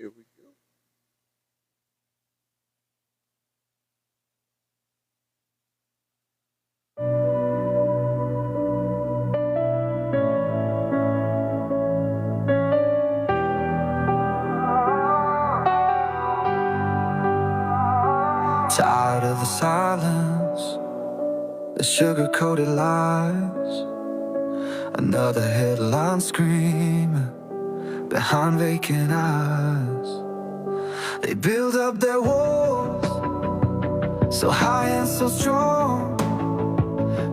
Here we go. Tired of the silence, the sugar-coated lies. Another headline screaming behind vacant eyes. They build up their walls so high and so strong,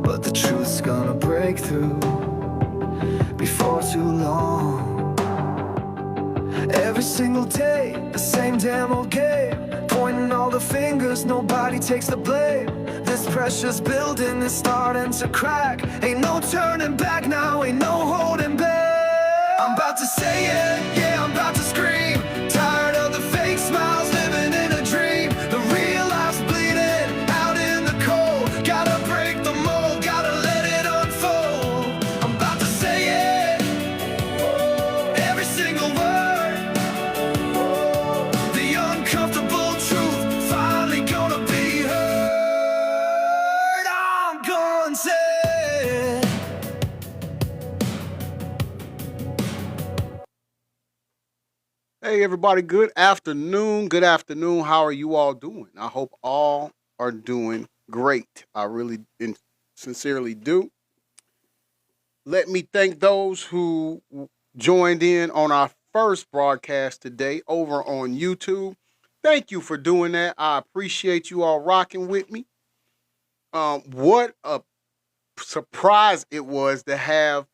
but the truth's gonna break through before too long. Every single day, the same damn old game, pointing all the fingers, nobody takes the blame. This pressure's building, it's starting to crack. Ain't no turning back now, ain't no holding back. I'm about to say it, yeah, I'm about to scream. Tired of the fake smiles, living in a dream. The real life's bleeding out in the cold. Gotta break the mold, gotta let it unfold. I'm about to say it, every single word. The uncomfortable truth finally gonna be heard. I'm gonna say it. Hey, everybody. Good afternoon. Good afternoon. How are you all doing? I hope all are doing great. I really sincerely do. Let me thank those who joined in on our first broadcast today over on YouTube. Thank you for doing that. I appreciate you all rocking with me. What a surprise it was to have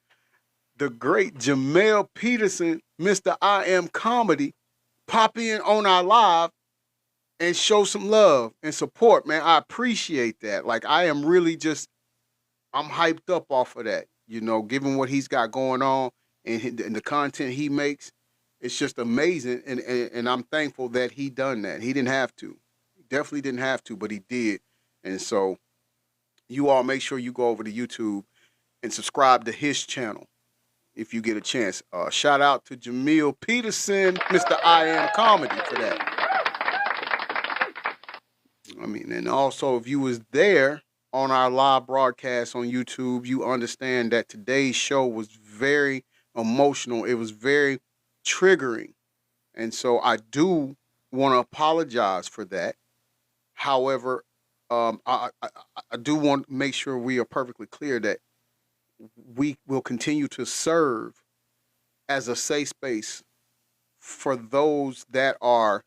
the great Jamel Peterson, Mr. I Am Comedy, pop in on our live and show some love and support, man. I appreciate that. Like, I am really just, I'm hyped up off of that, given what he's got going on and the content he makes. It's just amazing, and I'm thankful that he done that. He didn't have to. He definitely didn't have to, but he did. And so you all make sure you go over to YouTube and subscribe to his channel if you get a chance. Shout out to Jamil Peterson, Mr. I Am Comedy, for that. I mean, and also if you was there on our live broadcast on YouTube, you understand that today's show was very emotional. It was very triggering. And so I do want to apologize for that. However, I do want to make sure we are perfectly clear that we will continue to serve as a safe space for those that are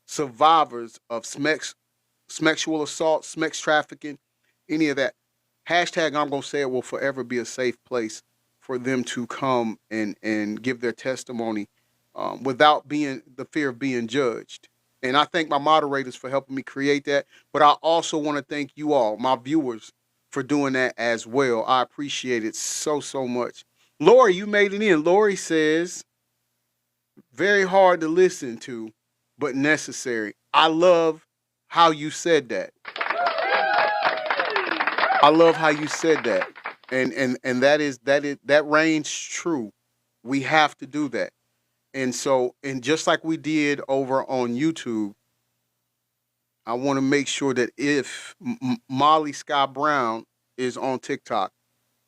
survivors of sexual assault, sex trafficking, any of that. Hashtag I'm going to say it will forever be a safe place for them to come and give their testimony without being the fear of being judged. And I thank my moderators for helping me create that. But I also want to thank you all, my viewers, for doing that as well. I appreciate it so, so much. Lori, you made it in. Lori says, very hard to listen to, but necessary. I love how you said that. I love how you said that. And that reigns true. We have to do that. And so, and just like we did over on YouTube, I want to make sure that if Molly Sky Brown is on TikTok,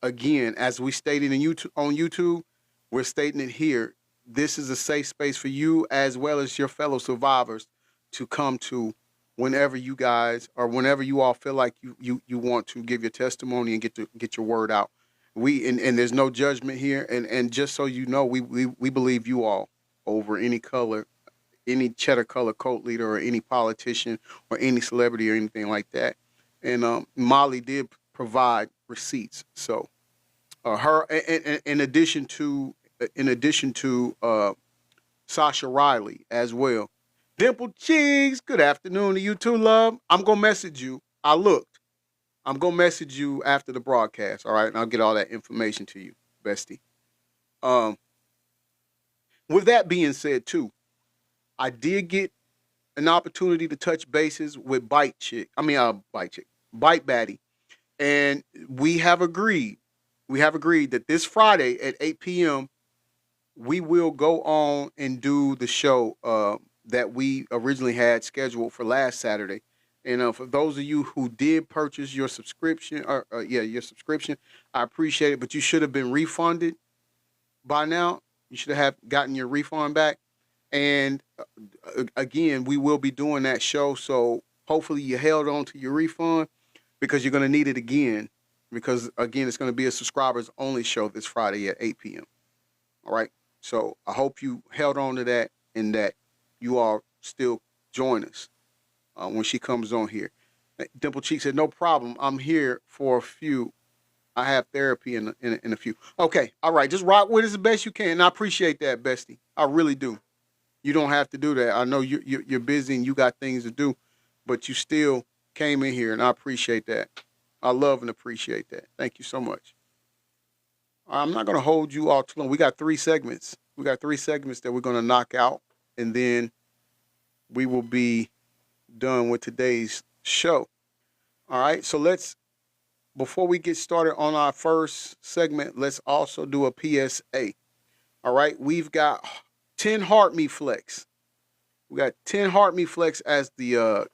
again, as we stated on YouTube, we're stating it here. This is a safe space for you as well as your fellow survivors to come to whenever you guys or whenever you all feel like you want to give your testimony and get your word out. And there's no judgment here. And just so you know, we believe you all over any color, any cheddar color cult leader or any politician or any celebrity or anything like that. And Molly did provide receipts. So her, in addition to Sasha Riley as well. Dimple Cheeks, good afternoon to you too, love. I'm gonna message you. I looked. I'm gonna message you after the broadcast. All right, and I'll get all that information to you, bestie. With that being said, too, I did get an opportunity to touch bases with Bite Baddie, and we have agreed that this Friday at 8 p.m. we will go on and do the show that we originally had scheduled for last Saturday. And for those of you who did purchase your subscription, or your subscription, I appreciate it. But you should have been refunded by now. You should have gotten your refund back. And again, we will be doing that show. So hopefully you held on to your refund because you're going to need it again. Because again, it's going to be a subscribers only show this Friday at 8 p.m. All right. So I hope you held on to that and that you all still join us when she comes on here. Dimple Cheek said, "No problem. I'm here for a few. I have therapy in a few." Okay. All right. Just rock with us the best you can. And I appreciate that, Bestie. I really do. You don't have to do that. I know you're busy and you got things to do, but you still came in here, and I appreciate that. I love and appreciate that. Thank you so much. I'm not going to hold you all too long. We got 3 segments. We got 3 segments that we're going to knock out, and then we will be done with today's show. All right. So before we get started on our first segment, let's also do a PSA. All right. We've got 10 Heart Me Flex. We got 10 Heart Me Flex as the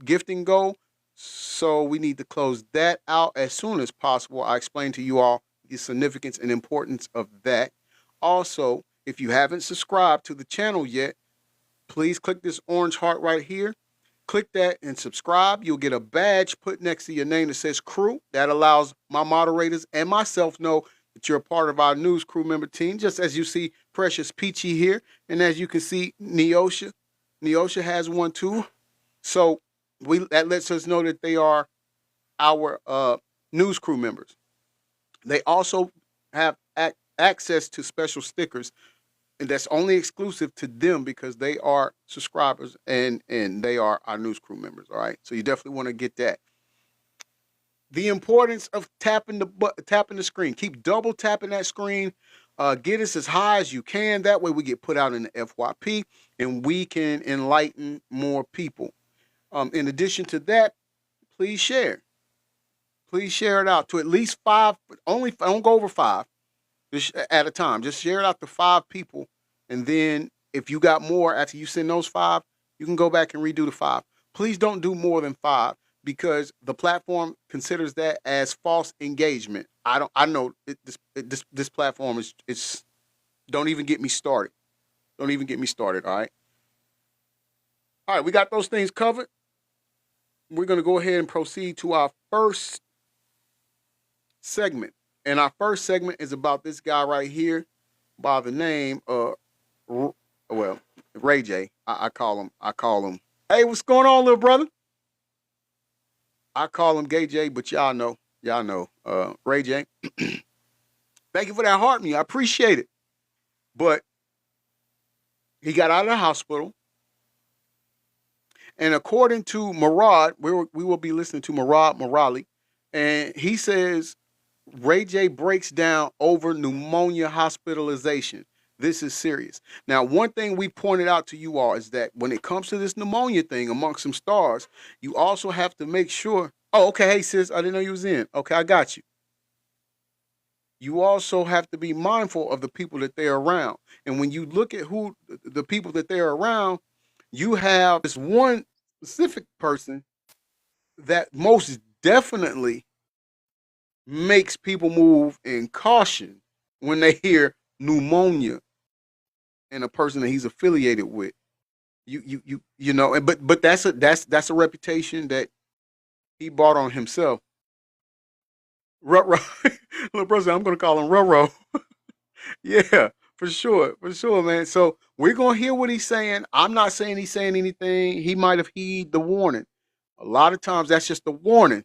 gifting goal. So we need to close that out as soon as possible. I explained to you all the significance and importance of that. Also, if you haven't subscribed to the channel yet, please click this orange heart right here. Click that and subscribe. You'll get a badge put next to your name that says crew. That allows my moderators and myself know that you're a part of our news crew member team, just as you see Precious Peachy here. And as you can see, Neosha. Neosha has one too. So that lets us know that they are our news crew members. They also have access to special stickers, and that's only exclusive to them because they are subscribers and they are our news crew members. All right, so you definitely want to get that. The importance of tapping the screen. Keep double tapping that screen. Get us as high as you can. That way we get put out in the FYP and we can enlighten more people. In addition to that, please share. Please share it out to at least 5. Don't go over 5 just at a time. Just share it out to 5 people. And then if you got more after you send those 5, you can go back and redo the 5. Please don't do more than 5 because the platform considers that as false engagement. I know this platform is don't even get me started. Don't even get me started, all right? All right, we got those things covered. We're going to go ahead and proceed to our first segment. And our first segment is about this guy right here by the name of, Ray J. I call him. Hey, what's going on, little brother? I call him Gay J, but y'all know. Ray J. Thank you for that heart me. I appreciate it. But he got out of the hospital. And according to Murad, we will be listening to Murad Morali, and he says Ray J breaks down over pneumonia hospitalization. This is serious. Now, one thing we pointed out to you all is that when it comes to this pneumonia thing amongst some stars, you also have to make sure. Oh, okay. Hey, sis, I didn't know you was in. Okay, I got you. You also have to be mindful of the people that they're around. And when you look at who the people that they're around, you have this one specific person that most definitely makes people move in caution when they hear pneumonia and a person that he's affiliated with. You know, but that's a reputation that he bought on himself. Little brother, I'm gonna call him Roro. Yeah, for sure, man. So we're gonna hear what he's saying. I'm not saying he's saying anything. He might have heeded the warning. A lot of times that's just a warning.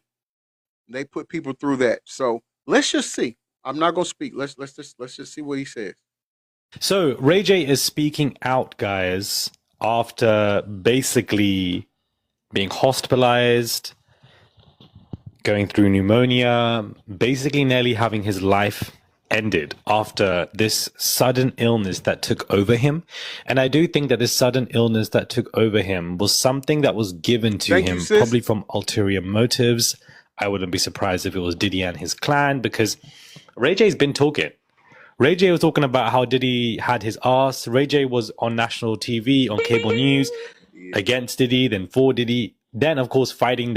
They put people through that. So let's just see. I'm not gonna speak. Let's just see what he says. So Ray J is speaking out, guys, after basically being hospitalized, going through pneumonia, basically nearly having his life ended after this sudden illness that took over him. And I do think that this sudden illness that took over him was something that was given to him, probably from ulterior motives. I wouldn't be surprised if it was Diddy and his clan, because Ray J's been talking. Ray J was talking about how Diddy had his ass. Ray J was on national TV, on cable news, against Diddy, then for Diddy. Then, of course, fighting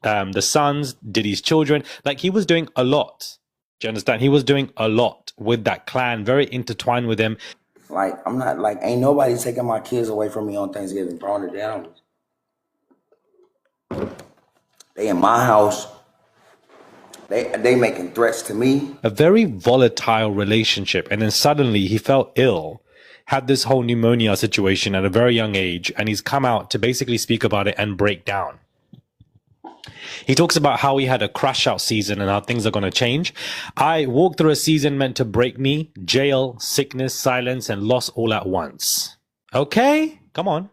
the sons, Diddy's children. Like, he was doing a lot. Do you understand? He was doing a lot with that clan, very intertwined with him. Like, I'm not, like, ain't nobody taking my kids away from me on Thanksgiving, throwing it down. They in my house. They making threats to me. A very volatile relationship. And then suddenly he felt ill, had this whole pneumonia situation at a very young age, and he's come out to basically speak about it and break down. He talks about how he had a crash out season and how things are going to change. I walked through a season meant to break me, jail, sickness, silence, and loss all at once. Okay, come on.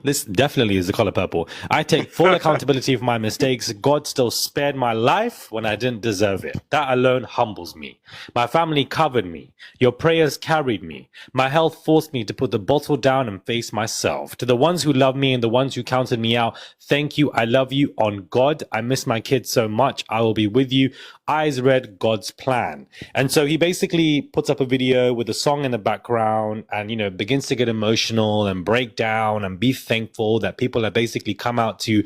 This definitely is the color purple. I take full accountability for my mistakes. God still spared my life when I didn't deserve it. That alone humbles me. My family covered me. Your prayers carried me. My health forced me to put the bottle down and face myself. To the ones who love me and the ones who counted me out, thank you. I love you. On God, I miss my kids so much. I will be with you. Eyes red, God's plan. And so he basically puts up a video with a song in the background and, you know, begins to get emotional and break down and be thankful that people have basically come out to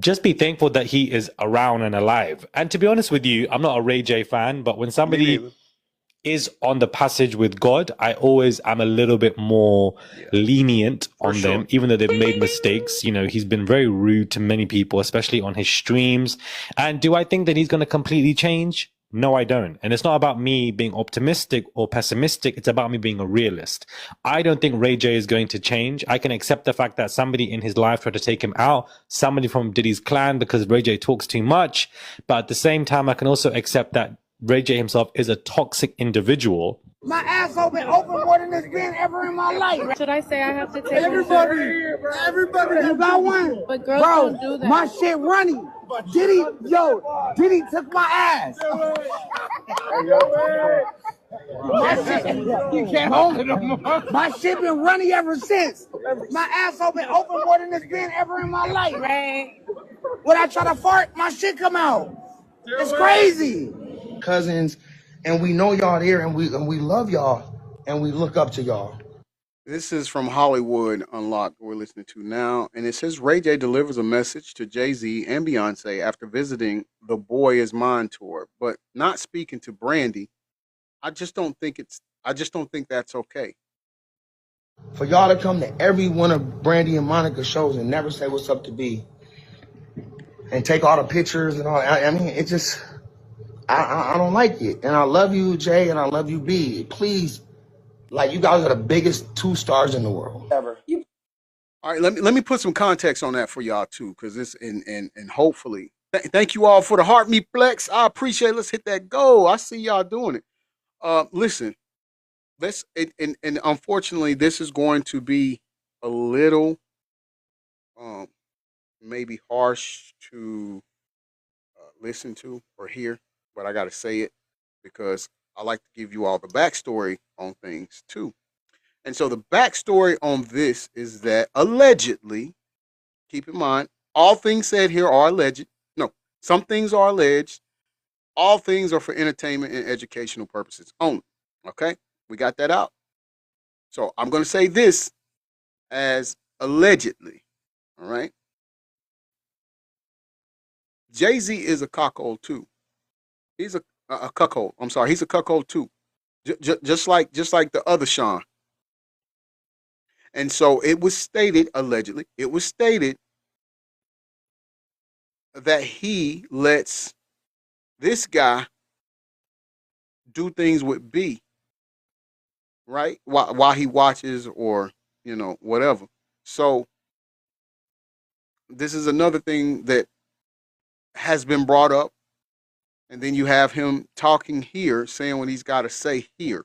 just be thankful that he is around and alive. And to be honest with you, I'm not a Ray J fan, but when somebody is on the passage with God, I always am a little bit more lenient on them, even though they've made mistakes. You know, he's been very rude to many people, especially on his streams. And do I think that he's going to completely change? No, I don't. And it's not about me being optimistic or pessimistic. It's about me being a realist. I don't think Ray J is going to change. I can accept the fact that somebody in his life tried to take him out, somebody from Diddy's clan, because Ray J talks too much. But at the same time, I can also accept that Ray J himself is a toxic individual. My asshole been open more than it's been ever in my life. Should I say I have to take Everybody, you got one. But girls Bro, don't do that. my shit running. Diddy took my ass. You can't hold it no more. My shit been running ever since. My asshole been open more than it's been ever in my life. Right. When I try to fart, my shit come out. It's crazy. Cousins, and we know y'all there, and we love y'all, and we look up to y'all. This is from Hollywood Unlocked, we're listening to now. And it says Ray J delivers a message to Jay-Z and Beyonce after visiting the Boy Is Mine tour, but not speaking to Brandy. I just don't think that's okay. For y'all to come to every one of Brandy and Monica's shows and never say what's up to B, and take all the pictures and all. I mean, it just, I don't like it. And I love you, Jay, and I love you, B. Please, like, you guys are the biggest two stars in the world ever. All right, let me put some context on that for y'all too, because this and hopefully, thank you all for the heart me flex. I appreciate it. Let's hit that goal. I see y'all doing it. Listen, and unfortunately, this is going to be a little, maybe harsh to listen to or hear, but I got to say it because I like to give you all the backstory on things too. And so the backstory on this is that allegedly, keep in mind, all things said here are alleged. No, some things are alleged. All things are for entertainment and educational purposes only. Okay? We got that out. So I'm going to say this as allegedly. All right? Jay-Z is a cuckold too. He's a cuckold. I'm sorry. He's a cuckold too. Just like the other Sean. And so it was stated, allegedly, it was stated that he lets this guy do things with B, right? While he watches or, whatever. So this is another thing that has been brought up. And then you have him talking here, saying what he's got to say here.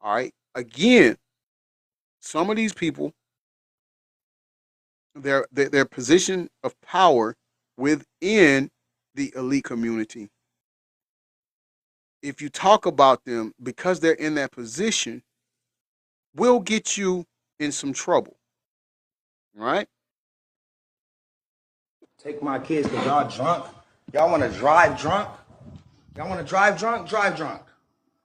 All right. Again, some of these people, their position of power within the elite community, if you talk about them because they're in that position, will get you in some trouble. Right? Take my kids because y'all drunk. Y'all want to drive drunk? Y'all want to drive drunk? Drive drunk.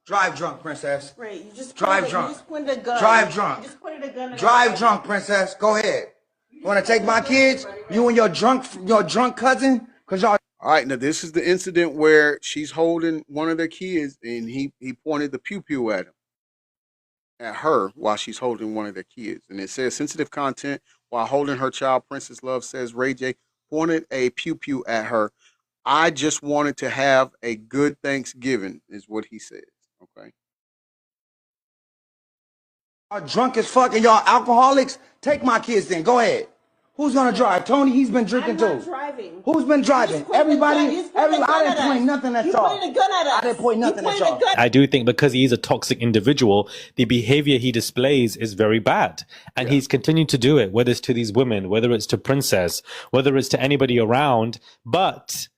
Drive drunk, princess. Right, you just Drive drunk. You just pointed a gun. Drive drunk. You just pointed a gun. Drive drunk, princess. Go ahead. You want to take my kids? You and your drunk cousin? Cause y'all. All right, now this is the incident where she's holding one of their kids, and he pointed the pew pew at her while she's holding one of their kids, and it says sensitive content while holding her child. Princess Love says Ray J pointed a pew pew at her. I just wanted to have a good Thanksgiving, is what he says. Okay. Y'all drunk as fuck and y'all alcoholics. Take my kids then. Go ahead. Who's gonna drive? Tony, he's been drinking I'm too. not driving. Who's been driving? Everybody. I didn't point nothing at y'all. You pointed a gun at us. I didn't point nothing at y'all. I do think because he is a toxic individual, the behavior he displays is very bad. And he's continued to do it, whether it's to these women, whether it's to Princess, whether it's to anybody around. But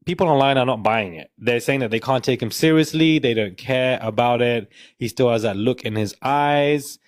people online are not buying it. They're saying that they can't take him seriously. They don't care about it. He still has that look in his eyes.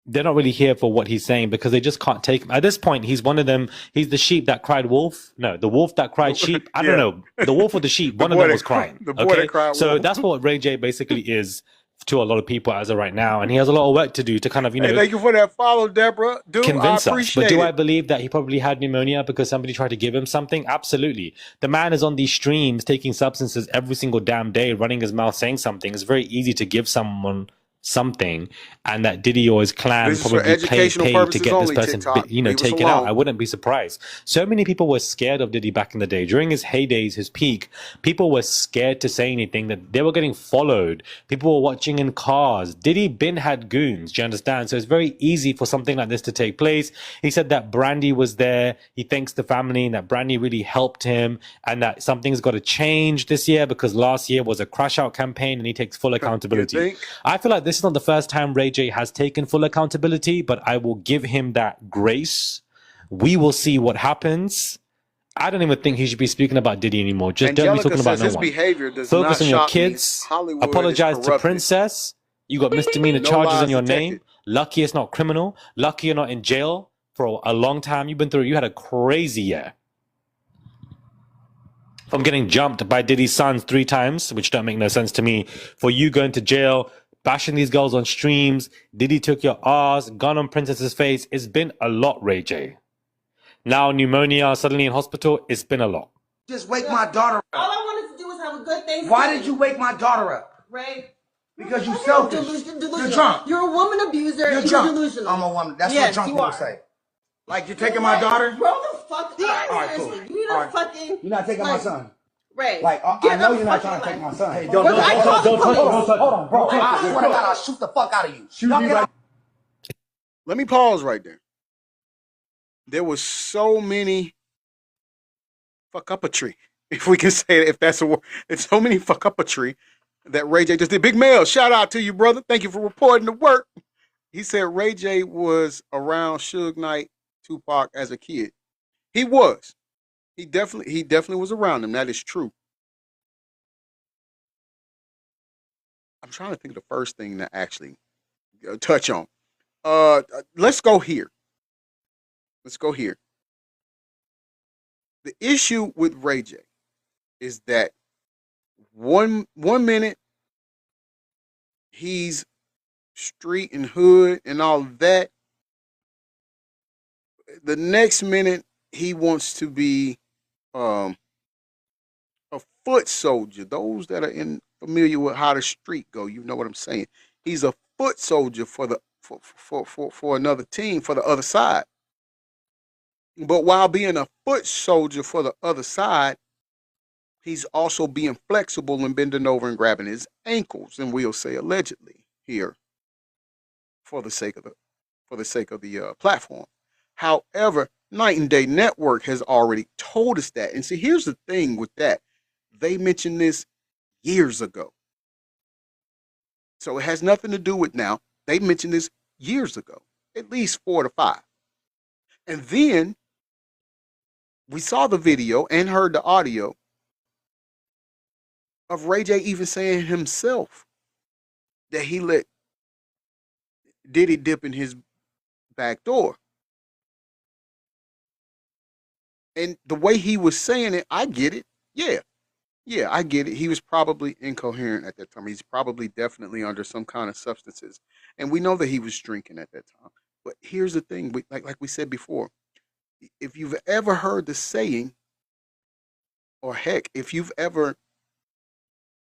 They're not really here for what he's saying because they just can't take him. At this point, he's one of them. He's the sheep that cried wolf. No, the wolf that cried sheep. I don't know. The wolf or the sheep. One of them was crying. The boy that cried so wolf. that's what Ray J basically is to a lot of people as of right now. And he has a lot of work to do to kind of, Hey, thank you for that follow, Deborah. Dude, convince I us. appreciate But do it. I believe that he probably had pneumonia because somebody tried to give him something? Absolutely. The man is on these streams taking substances every single damn day, running his mouth saying something. It's very easy to give someone something, and that Diddy or his clan This is for probably educational pay to purposes get this only, person, TikTok. Leave us take it out. alone. I wouldn't be surprised. So many people were scared of Diddy back in the day. During his heydays, his peak, people were scared to say anything, that they were getting followed. People were watching in cars. Diddy bin had goons, do you understand? So it's very easy for something like this to take place. He said that Brandy was there. He thanks the family and that Brandy really helped him, and that something's got to change this year because last year was a crash out campaign, and he takes full accountability. think? I feel like this is not the first time Ray J has taken full accountability, but I will give him that grace. We will see what happens. I don't even think he should be speaking about Diddy anymore. Just don't be Angelica talking about says no his one. behavior does Focus not on your shock me. kids. Hollywood is Apologize to corrupted. Princess. You got misdemeanor No charges lies on your detected. name. Lucky it's not criminal. Lucky you're not in jail for a long time. You had a crazy year. From getting jumped by Diddy's sons 3 times, which don't make no sense to me, for you going to jail, bashing these girls on streams, Diddy took your ass, gun on Princess's face. It's been a lot, Ray J. Now pneumonia, suddenly in hospital. It's been a lot. Just wake my daughter up. All I wanted to do was have a good Thanksgiving. Why did you wake my daughter up? Ray? Because you selfish. Delusional. You're drunk. You're a woman abuser. You're and drunk. You're delusional. I'm a woman. That's Yes, what drunk you people are. say. Like you're taking my daughter? Grow the fuck up. All right, cool. Seriously. You need All to right. fucking. You're not taking my son. Ray. Like I get know the you're not fucking trying to take my life. son. Hey, Don't touch him. Hold on, bro. I swear to God, I'll shoot the fuck out of you. Shoot me right. Let me pause right there. There was so many fuck-upatry, if we can say it, if that's a word. It's so many fuck-upatry that Ray J just did. Big Mel, shout out to you, brother. Thank you for reporting the work. He said Ray J was around Suge Knight, Tupac as a kid. He was. He definitely was around them. That is true. I'm trying to think of the first thing to actually touch on. Let's go here. Let's go here. The issue with Ray J is that one minute he's street and hood and all of that. The next minute he wants to be a foot soldier. Those that are familiar with how the street go, you know what I'm saying. He's a foot soldier for another team, for the other side. But while being a foot soldier for the other side, he's also being flexible and bending over and grabbing his ankles, and we'll say allegedly here for the sake of the platform. However, Night and Day Network has already told us that. And see, here's the thing with that. They mentioned this years ago. So it has nothing to do with now. They mentioned this years ago, at least 4 to 5. And then we saw the video and heard the audio of Ray J even saying himself that he let Diddy dip in his back door. And the way he was saying it, I get it. Yeah. Yeah, I get it. He was probably incoherent at that time. He's probably definitely under some kind of substances, and we know that he was drinking at that time. But here's the thing: like we said before, if you've ever heard the saying, or heck, if you've ever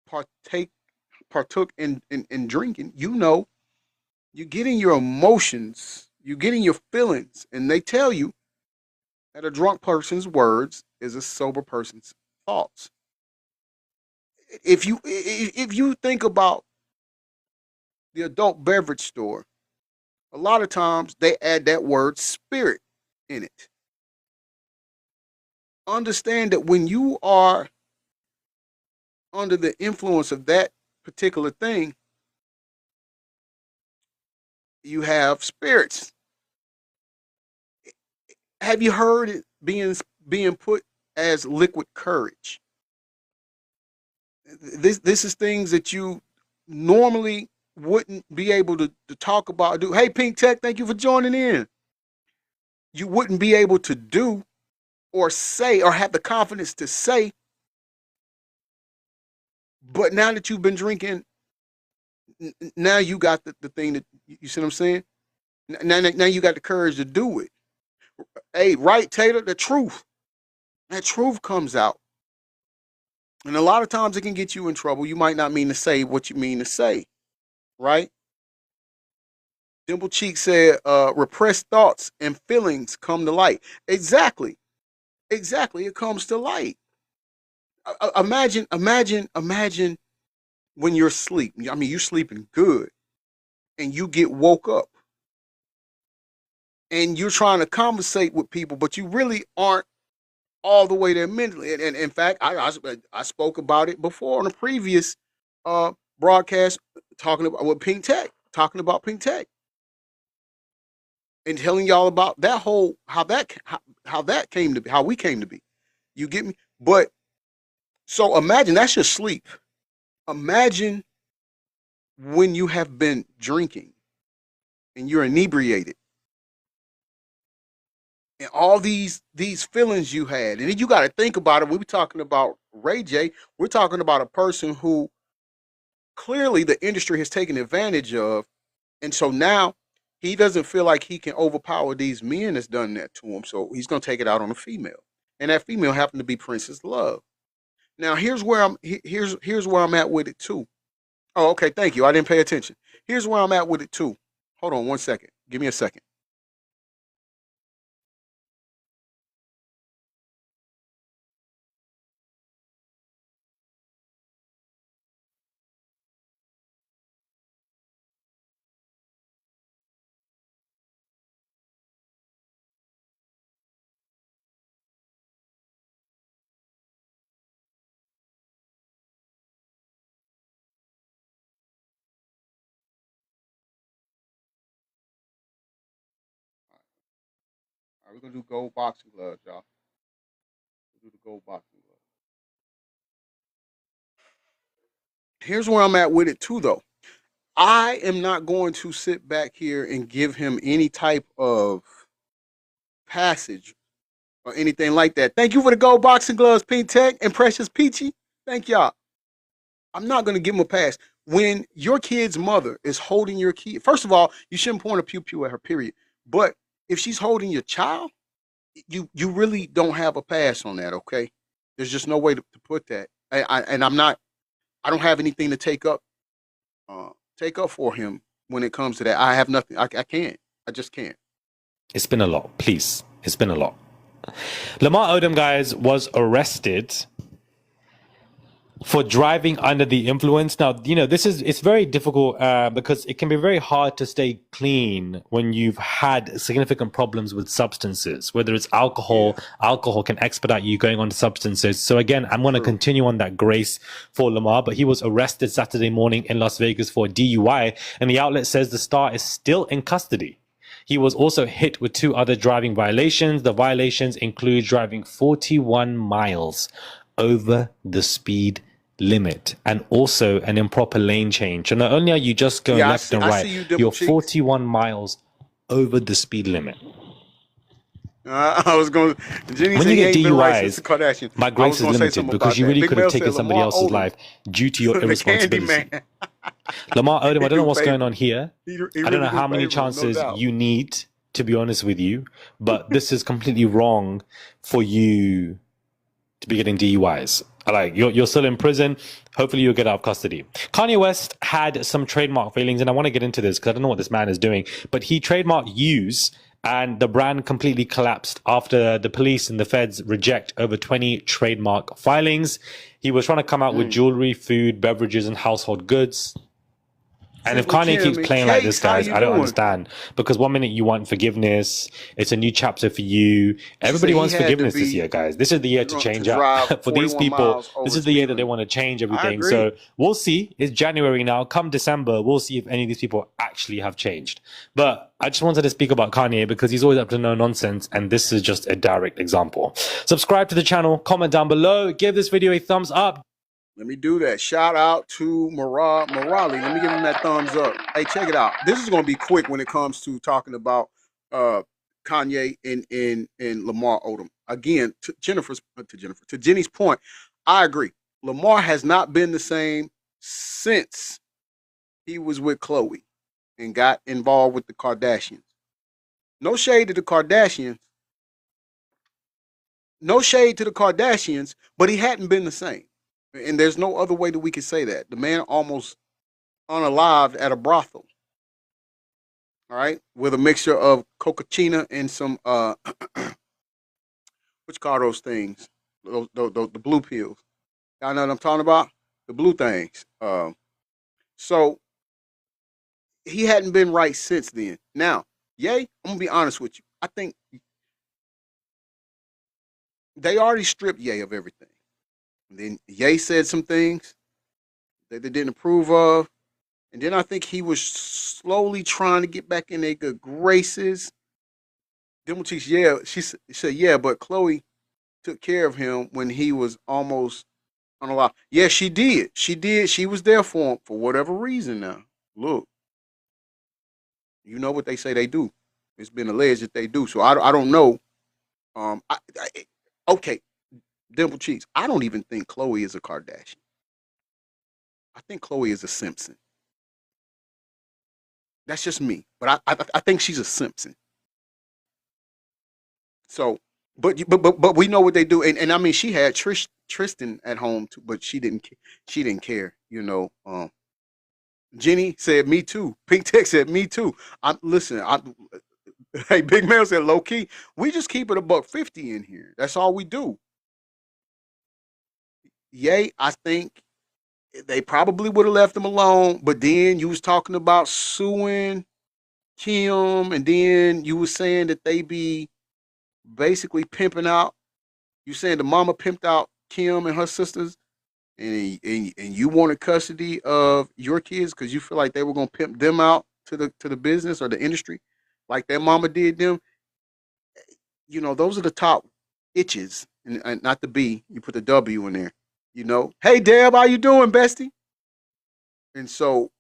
partake partook in drinking, you know you're getting your emotions, you're getting your feelings, and they tell you that a drunk person's words is a sober person's thoughts. If you think about the adult beverage store, a lot of times they add that word spirit in it. Understand that when you are under the influence of that particular thing, you have spirits. Have you heard it being put as liquid courage? This is things that you normally wouldn't be able to talk about. Do hey Pink Tech, thank you for joining in. You wouldn't be able to do or say or have the confidence to say, but now that you've been drinking, now you got the thing that you see what I'm saying. Now you got the courage to do it. Hey, right, Taylor, the truth. That truth comes out. And a lot of times it can get you in trouble. You might not mean to say what you mean to say, right? Dimple Cheek said, repressed thoughts and feelings come to light. Exactly. Exactly. It comes to light. Imagine when you're asleep. I mean, you're sleeping good and you get woke up and you're trying to conversate with people, but you really aren't all the way there mentally. And in fact, I spoke about it before on a previous broadcast talking about with Pink Tech, talking about Pink Tech and telling y'all about that whole how that came to be, how we came to be. You get me? But so imagine that's your sleep. Imagine when you have been drinking and you're inebriated and all these feelings you had. And then you got to think about it. We were talking about Ray J. We're talking about a person who clearly the industry has taken advantage of. And so now he doesn't feel like he can overpower these men that's done that to him. So he's going to take it out on a female. And that female happened to be Princess Love. Now here's where I'm at with it too. Oh, okay, thank you. I didn't pay attention. Here's where I'm at with it too. Hold on one second. Give me a second. All right, we're gonna do gold boxing gloves, y'all. We'll do the gold boxing gloves. Here's where I'm at with it too, though. I am not going to sit back here and give him any type of passage or anything like that. Thank you for the gold boxing gloves, Pink Tech and Precious Peachy. Thank y'all. I'm not going to give him a pass. When your kid's mother is holding your kid, first of all, you shouldn't point a pew pew at her, period. But if she's holding your child, you really don't have a pass on that, okay? There's just no way to put that. And I'm not, I don't have anything to take up for him when it comes to that. I have nothing. I can't. I just can't. It's been a lot, please. It's been a lot. Lamar Odom, guys, was arrested for driving under the influence. Now, it's very difficult because it can be very hard to stay clean when you've had significant problems with substances, whether it's alcohol. Yeah. Alcohol can expedite you going on to substances. So again, I'm going to continue on that grace for Lamar, but he was arrested Saturday morning in Las Vegas for DUI, and the outlet says the star is still in custody. He was also hit with 2 other driving violations. The violations include driving 41 miles over the speed limit and also an improper lane change. And not only are you just going left and right, you're 41 miles over the speed limit. I was going. Jenny When said you he get ain't been right since DUIs, the Kardashians. my I was grace is going to say limited something because about you that. really Big could have Mel said taken somebody Lamar else's Odom, life due to your the Candy irresponsibility. Man. Lamar Odom, I He don't know do what's going favor. on here. He I don't really know do how many favor him, no chances doubt. you need, to be honest with you, but this is completely wrong for you to be getting DUIs. Like you're still in prison. Hopefully you'll get out of custody. Kanye West had some trademark failings, and I want to get into this because I don't know what this man is doing. But he trademarked use, and the brand completely collapsed after the police and the feds reject over 20 trademark filings. He was trying to come out with jewelry, food, beverages, and household goods. And if Simply Kanye Kim keeps and playing like this, Case, how guys, you I don't doing? understand. Because one minute you want forgiveness, it's a new chapter for you. She said Everybody he wants had to forgiveness this be year, guys. This is the year to drunk to change up. drive For these 41 people, miles this over is the year speed that they limit. want to change I everything. agree. So we'll see. It's January now. Come December, we'll see if any of these people actually have changed. But I just wanted to speak about Kanye because he's always up to no nonsense, and this is just a direct example. Subscribe to the channel, comment down below, give this video a thumbs up. Let me do that. Shout out to Morali. Let me give him that thumbs up. Hey, check it out. This is going to be quick when it comes to talking about Kanye and Lamar Odom. Again, to Jenny's point, I agree. Lamar has not been the same since he was with Chloe and got involved with the Kardashians. No shade to the Kardashians. No shade to the Kardashians, but he hadn't been the same. And there's no other way that we could say that. The man almost unalived at a brothel. All right, with a mixture of cocaina and some what you call those things? The blue pills. Y'all know what I'm talking about? The blue things. So he hadn't been right since then. Now, yay, I'm gonna be honest with you. I think they already stripped Ye of everything. And then Ye said some things that they didn't approve of. And then I think he was slowly trying to get back in their good graces. Then when she said, yeah, but Chloe took care of him when he was almost unalive. Yeah, she did. She did. She was there for him for whatever reason now. Look, you know what they say they do. It's been alleged that they do. So I don't know. Okay, Dimple Cheeks. I don't even think Chloe is a Kardashian. I think Chloe is a Simpson. That's just me. But I think she's a Simpson. So, but we know what they do, and I mean she had Tristan at home too, but she didn't care. Jenny said me too. Pink Tech said me too. I'm listen. Hey, Big Mel said low key. We just keep it a $1.50 in here. That's all we do. Yay, I think they probably would have left him alone. But then you was talking about suing Kim, and then you was saying that they be basically pimping out. You saying the mama pimped out Kim and her sisters, and you wanted custody of your kids because you feel like they were gonna pimp them out to the business or the industry, like their mama did them. Those are the top itches, and not the B. You put the W in there. Hey Deb, how you doing, bestie? And so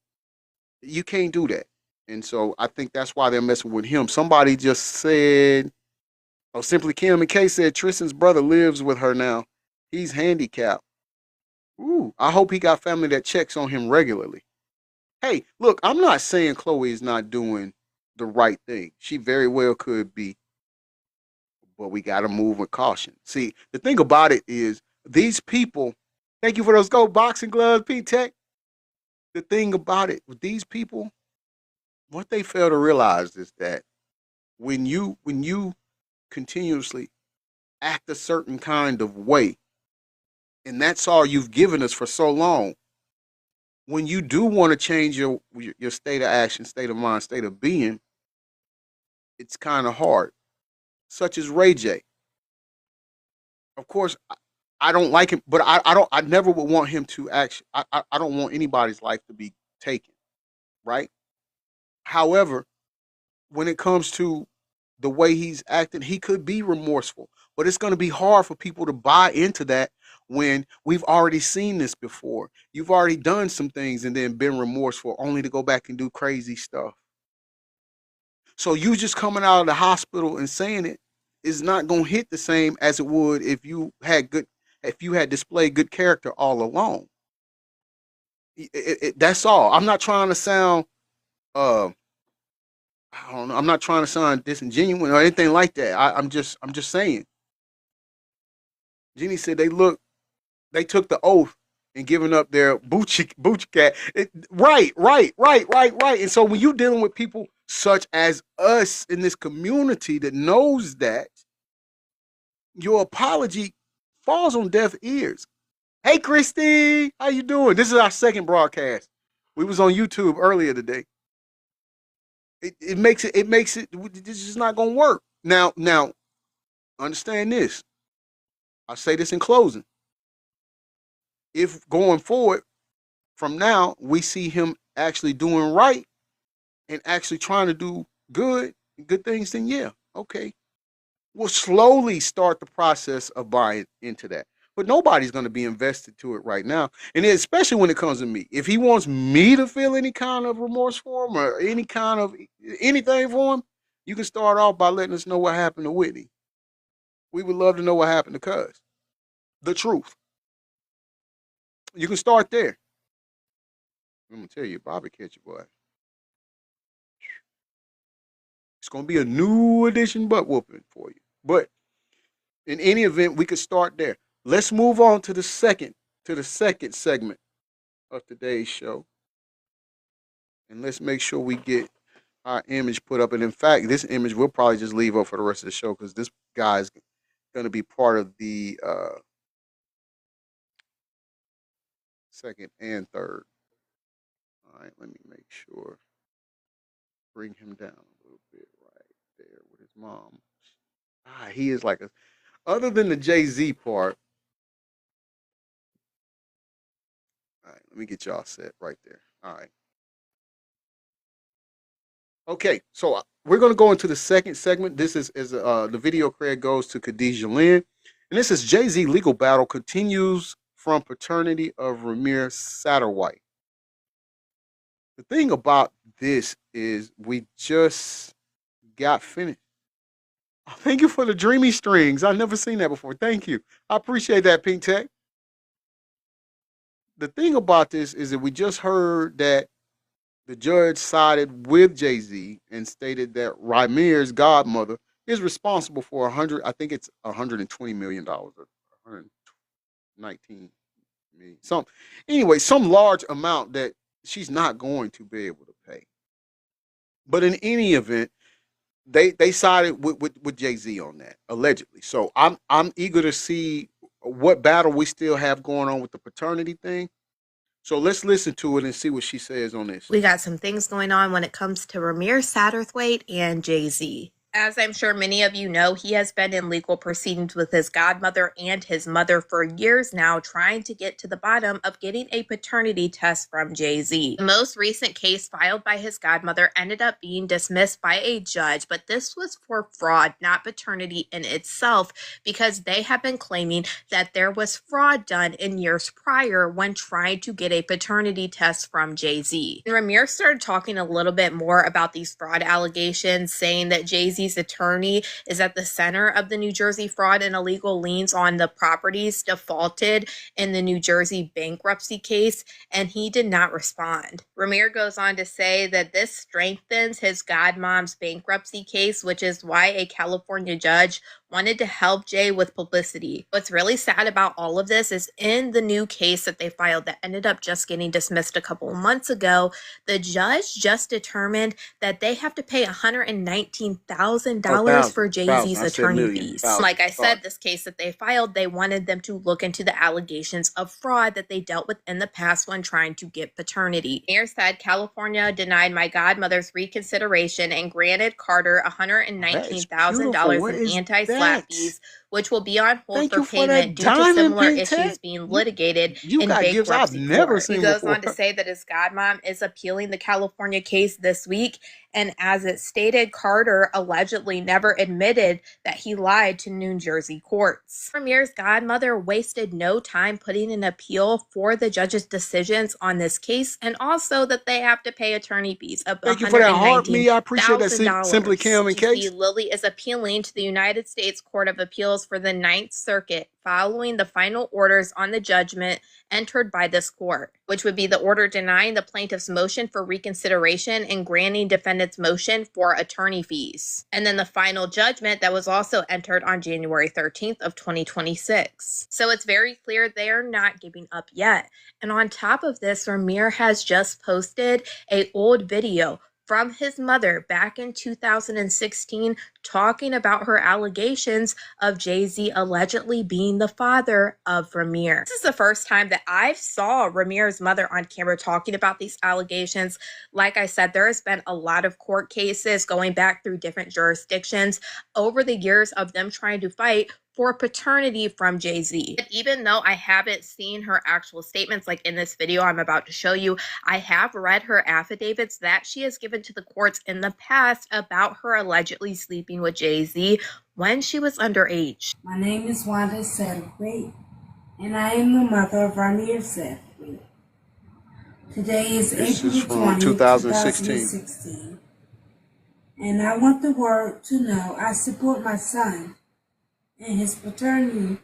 you can't do that. And so I think that's why they're messing with him. Somebody just said, oh, Simply Kim and Kay said Tristan's brother lives with her now. He's handicapped. Ooh, I hope he got family that checks on him regularly. Hey, look, I'm not saying Chloe is not doing the right thing. She very well could be, but we got to move with caution. See, the thing about it is these people, thank you for those gold boxing gloves, Pete Tech. The thing about it with these people, what they fail to realize is that when you continuously act a certain kind of way, and that's all you've given us for so long, when you do want to change your state of action, state of mind, state of being, it's kind of hard. Such as Ray J. Of course, I don't like him, but I don't. I never would want him to actually. I don't want anybody's life to be taken, right? However, when it comes to the way he's acting, he could be remorseful, but it's going to be hard for people to buy into that when we've already seen this before. You've already done some things and then been remorseful only to go back and do crazy stuff. So you just coming out of the hospital and saying it is not gonna hit the same as it would if you had displayed good character all along. That's all. I'm not trying to sound uh I don't know. I'm not trying to sound disingenuous or anything like that. I'm just saying. Jenny said they took the oath and giving up their Boochie cat. Right. And so when you dealing with people such as us in this community that knows that, your apology falls on deaf ears. Hey, Christy, how you doing? This is our second broadcast. We was on YouTube earlier today. It makes it. This is not gonna work. Now, understand this. I'll say this in closing. If going forward from now we see him actually doing right and actually trying to do good things, then yeah, okay, we'll slowly start the process of buying into that. But nobody's going to be invested to it right now. And especially when it comes to me. If he wants me to feel any kind of remorse for him or any kind of anything for him, you can start off by letting us know what happened to Whitney. We would love to know what happened to Cuz. The truth. You can start there. I'm going to tell you, Bobby catch you, boy. It's going to be a new edition butt whooping for you. But in any event, we could start there. Let's move on to the second segment of today's show. And let's make sure we get our image put up. And in fact, this image we'll probably just leave up for the rest of the show because this guy is going to be part of the second and third. All right, let me make sure. Bring him down a little bit right there with his mom. He is like other than the Jay-Z part. All right, let me get y'all set right there. All right. Okay, so we're going to go into the second segment. This is the video cred goes to Khadijah Lynn. And this is Jay-Z legal battle continues from paternity of Rymir Satterwhite. The thing about this is we just got finished. Thank you for the dreamy strings. I've never seen that before. Thank you. I appreciate that, Pink Tech. The thing about this is that we just heard that the judge sided with Jay-Z and stated that Rymir's godmother is responsible for 100, I think it's $120 million or 119 million. Some large amount that she's not going to be able to pay. But in any event, they sided with Jay-Z on that, allegedly. So I'm eager to see what battle we still have going on with the paternity thing. So let's listen to it and see what she says on this. We got some things going on when it comes to Rymir Satterthwaite and Jay-Z. As I'm sure many of you know, he has been in legal proceedings with his godmother and his mother for years now, trying to get to the bottom of getting a paternity test from Jay-Z. The most recent case filed by his godmother ended up being dismissed by a judge, but this was for fraud, not paternity in itself, because they have been claiming that there was fraud done in years prior when trying to get a paternity test from Jay-Z. Rymir started talking a little bit more about these fraud allegations, saying that Jay-Z's attorney is at the center of the New Jersey fraud and illegal liens on the properties defaulted in the New Jersey bankruptcy case, and he did not respond. Rymir goes on to say that this strengthens his godmom's bankruptcy case, which is why a California judge wanted to help Jay with publicity. What's really sad about all of this is in the new case that they filed that ended up just getting dismissed a couple of months ago, the judge just determined that they have to pay $119,000 for Jay-Z's attorney fees. Like I said, this case that they filed, they wanted them to look into the allegations of fraud that they dealt with in the past when trying to get paternity. Mayor said California denied my godmother's reconsideration and granted Carter $119,000 in anti-SLAPP fees, which will be on hold Thank for you for that payment due to diamond, similar Pink issues Tech. being litigated You in got gifts I've bankruptcy never court. He seen goes before. on to say that his godmom is appealing the California case this week, and as it stated, Carter allegedly never admitted that he lied to New Jersey courts. Rymir's godmother wasted no time putting an appeal for the judge's decisions on this case, and also that they have to pay attorney fees of Thank you for that heart, me. I appreciate that. $119,000. Simply Cam and You see, Case. Lily is appealing to the United States Court of Appeals for the Ninth Circuit following the final orders on the judgment entered by this court, which would be the order denying the plaintiff's motion for reconsideration and granting defendant's motion for attorney fees. And then the final judgment that was also entered on January 13th of 2026. So it's very clear they are not giving up yet. And on top of this, Rymir has just posted an old video from his mother back in 2016 talking about her allegations of Jay-Z allegedly being the father of Rymir. This is the first time that I saw Rymir's mother on camera talking about these allegations. Like I said, there has been a lot of court cases going back through different jurisdictions over the years of them trying to fight for paternity from Jay-Z. But even though I haven't seen her actual statements like in this video I'm about to show you, I have read her affidavits that she has given to the courts in the past about her allegedly sleeping with Jay-Z when she was underage. My name is Wanda Satterthwaite, and I am the mother of Rymir Satterthwaite. Today is This April is from 20, 2016. 2016, and I want the world to know I support my son in his paternity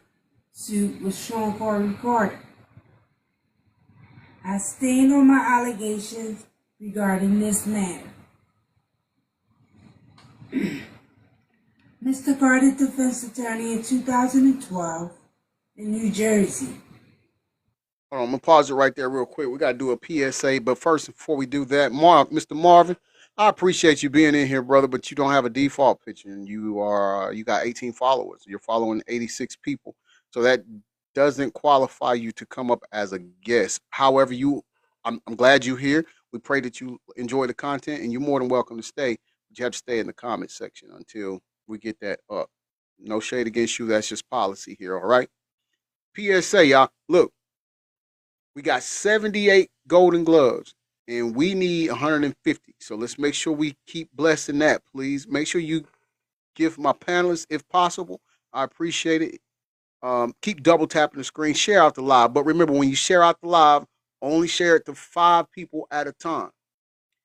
suit with Sean Corey Carter. I stand on my allegations regarding this matter. Mr. Carter, defense attorney in 2012 in New Jersey. Hold on, I'm gonna pause it right there real quick. We gotta do a PSA, but first, before we do that, Mr. Marvin, I appreciate you being in here, brother. But you don't have a default picture, and you got 18 followers. You're following 86 people, so that doesn't qualify you to come up as a guest. However, I'm glad you're here. We pray that you enjoy the content, and you're more than welcome to stay. But you have to stay in the comment section until we get that up. No shade against you. That's just policy here. All right. PSA, y'all. Look. We got 78 golden gloves and we need 150. So let's make sure we keep blessing that, please. Make sure you give my panelists if possible. I appreciate it. Keep double tapping the screen, share out the live. But remember, when you share out the live, only share it to 5 people at a time.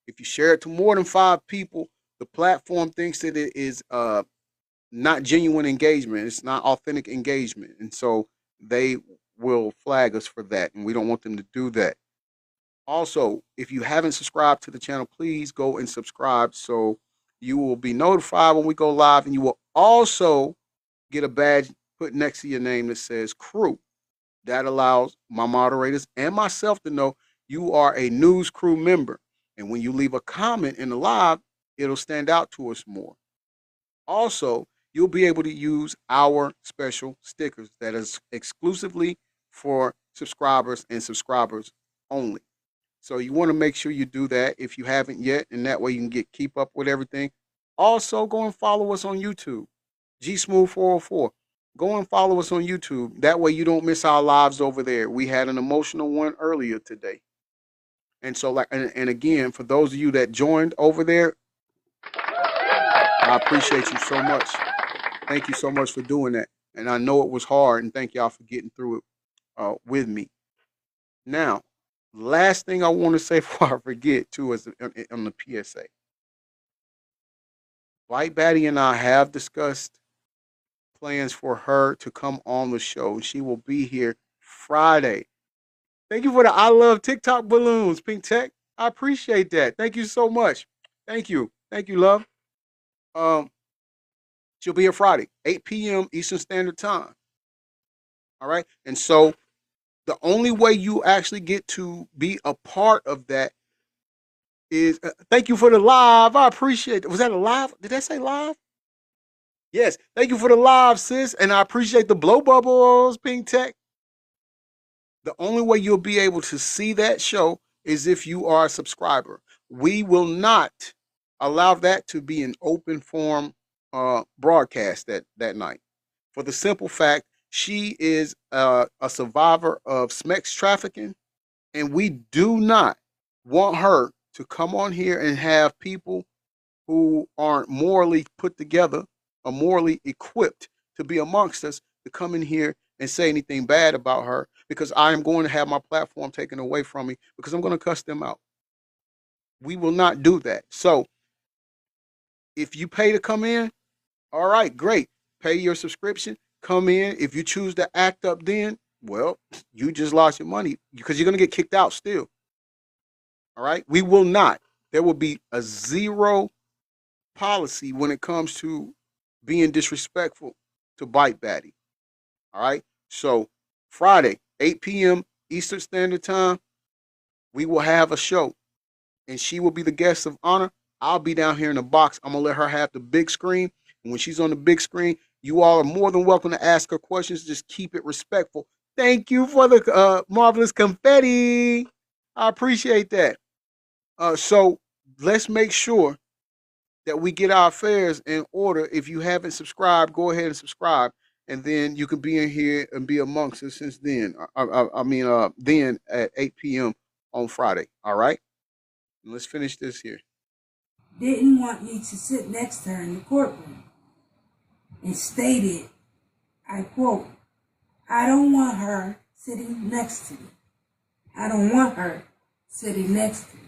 If you share it to more than 5 people, the platform thinks that it is not genuine engagement. It's not authentic engagement. And so they will flag us for that, and we don't want them to do that. Also, if you haven't subscribed to the channel, please go and subscribe so you will be notified when we go live, and you will also get a badge put next to your name that says crew. That allows my moderators and myself to know you are a news crew member. And when you leave a comment in the live, it'll stand out to us more. Also, you'll be able to use our special stickers that is exclusively for subscribers and subscribers only. So you want to make sure you do that if you haven't yet, and that way you can keep up with everything. Also, go and follow us on YouTube, G Smooth 404. Go and follow us on YouTube. That way you don't miss our lives over there. We had an emotional one earlier today. And so, and again, for those of you that joined over there, I appreciate you so much. Thank you so much for doing that. And I know it was hard, and thank y'all for getting through it with me. Now, last thing I want to say before I forget, too, is on the PSA. White Batty and I have discussed plans for her to come on the show. She will be here Friday. Thank you for the I love TikTok balloons, Pink Tech. I appreciate that. Thank you so much. Thank you. Thank you, love. She'll be here Friday, 8 p.m. Eastern Standard Time. All right. And so the only way you actually get to be a part of that is thank you for the live. I appreciate it. Was that a live? Did that say live? Yes. Thank you for the live, sis. And I appreciate the blow bubbles, Pink Tech. The only way you'll be able to see that show is if you are a subscriber. We will not allow that to be an open form broadcast that night. for the simple fact she is a survivor of sex trafficking, and we do not want her to come on here and have people who aren't morally put together or morally equipped to be amongst us to come in here and say anything bad about her, because I am going to have my platform taken away from me because I'm going to cuss them out. We will not do that. So if you pay to come in, all right, great. Pay your subscription, come in. If you choose to act up then, well, you just lost your money because you're going to get kicked out still. All right? We will not. There will be a zero policy when it comes to being disrespectful to Bite Batty. All right? So, Friday, 8 p.m. Eastern Standard Time, we will have a show, and she will be the guest of honor. I'll be down here in the box. I'm going to let her have the big screen. And when she's on the big screen, you all are more than welcome to ask her questions. Just keep it respectful. Thank you for the marvelous confetti. I appreciate that. So let's make sure that we get our affairs in order. If you haven't subscribed, go ahead and subscribe, and then you can be in here and be amongst us since then. Then at 8 p.m. on Friday. All right? Let's finish this here. Didn't want me to sit next to her in the courtroom and stated, I quote, I don't want her sitting next to me. I don't want her sitting next to me.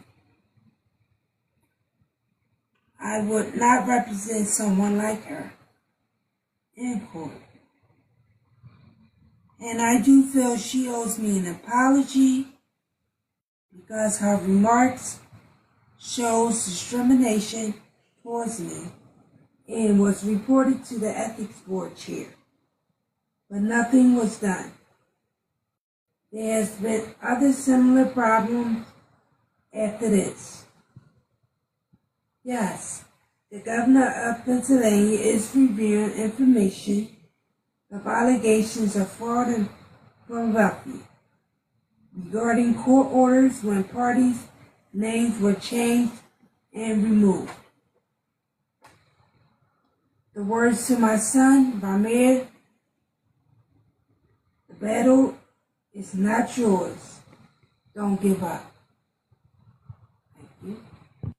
I would not represent someone like her, end quote. And I do feel she owes me an apology because her remarks shows discrimination towards me and was reported to the ethics board chair, but nothing was done. There has been other similar problems after this. Yes, the governor of Pennsylvania is reviewing information of allegations of fraud in Philadelphia regarding court orders when parties' names were changed and removed. The words to my son, Rymir, the battle is not yours. Don't give up. Thank you.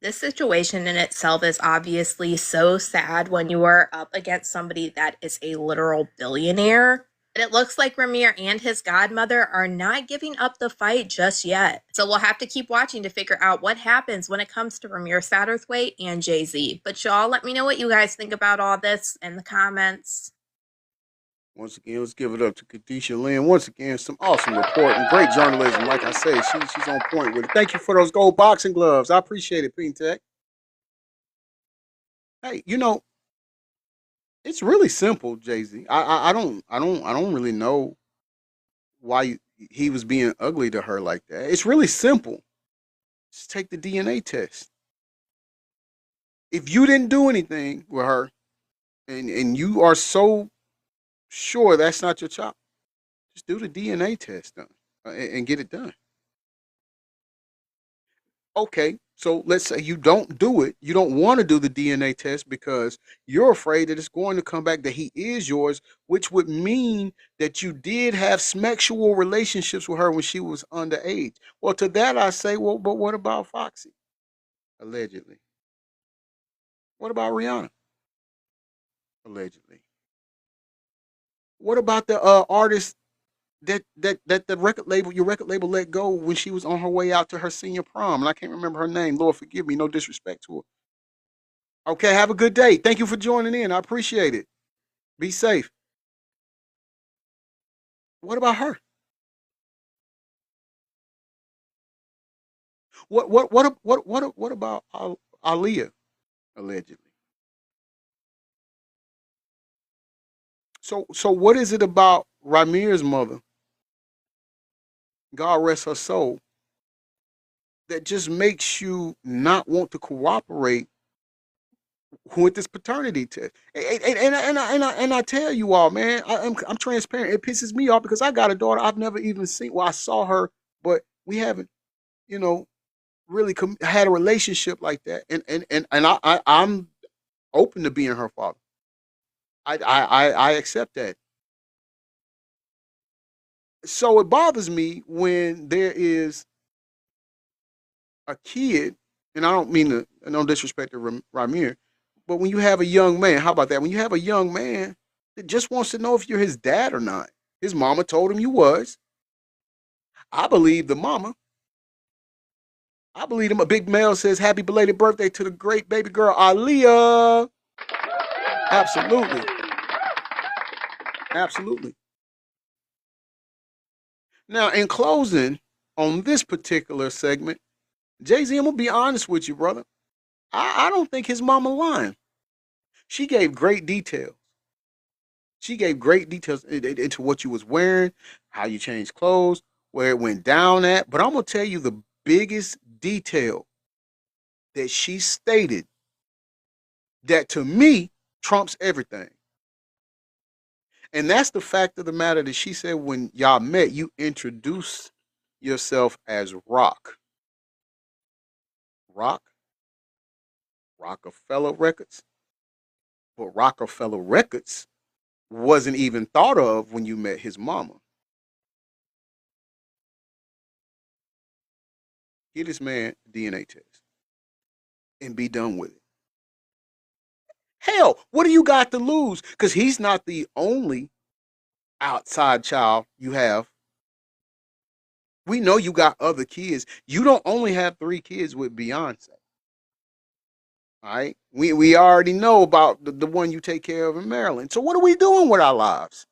This situation in itself is obviously so sad when you are up against somebody that is a literal billionaire. But it looks like Rymir and his godmother are not giving up the fight just yet. So we'll have to keep watching to figure out what happens when it comes to Rymir Satterthwaite and Jay-Z. But y'all, let me know what you guys think about all this in the comments. Once again, let's give it up to Kadisha Lynn. Once again, some awesome reporting. Great journalism. Like I said, she's on point with it. Thank you for those gold boxing gloves. I appreciate it, Pink Tech. Hey, it's really simple, Jay-Z. I don't really know why he was being ugly to her like that. It's really simple. Just take the DNA test. If you didn't do anything with her, and you are so sure that's not your child, just do the DNA test done and get it done. Okay, so let's say you don't do it. You don't want to do the DNA test because you're afraid that it's going to come back that he is yours, which would mean that you did have sexual relationships with her when she was underage. Well, to that I say, well, but what about Foxy? Allegedly. What about Rihanna? Allegedly. What about the artist that the your record label let go when she was on her way out to her senior prom, and I can't remember her name. Lord forgive me, no disrespect to her. Okay, have a good day. Thank you for joining in. I appreciate it. Be safe. What about her? What about Aaliyah allegedly? So what is it about Rymir's mother? God rest her soul. That just makes you not want to cooperate with this paternity test. And I tell you all, man, I'm transparent. It pisses me off because I got a daughter I've never even seen. Well, I saw her, but we haven't, you know, really had a relationship like that. I'm open to being her father. I accept that. So it bothers me when there is a kid, and I don't mean to, no disrespect to Rymir, but when you have a young man, how about that? When you have a young man that just wants to know if you're his dad or not. His mama told him you was. I believe the mama. I believe him. A big male says happy belated birthday to the great baby girl Aaliyah. Absolutely. Absolutely. Now, in closing on this particular segment, Jay-Z, I'm gonna be honest with you, brother. I don't think his mama lying. She gave great details. She gave great details into what you was wearing, how you changed clothes, where it went down at. But I'm gonna tell you the biggest detail that she stated that to me trumps everything. And that's the fact of the matter that she said when y'all met, you introduced yourself as Rock. Rock, Rockefeller Records. But Rockefeller Records wasn't even thought of when you met his mama. Get this man a DNA test and be done with it. Hell, what do you got to lose? Because he's not the only outside child you have. We know you got other kids. You don't only have 3 kids with Beyonce. All right. We already know about the one you take care of in Maryland. So what are we doing with our lives?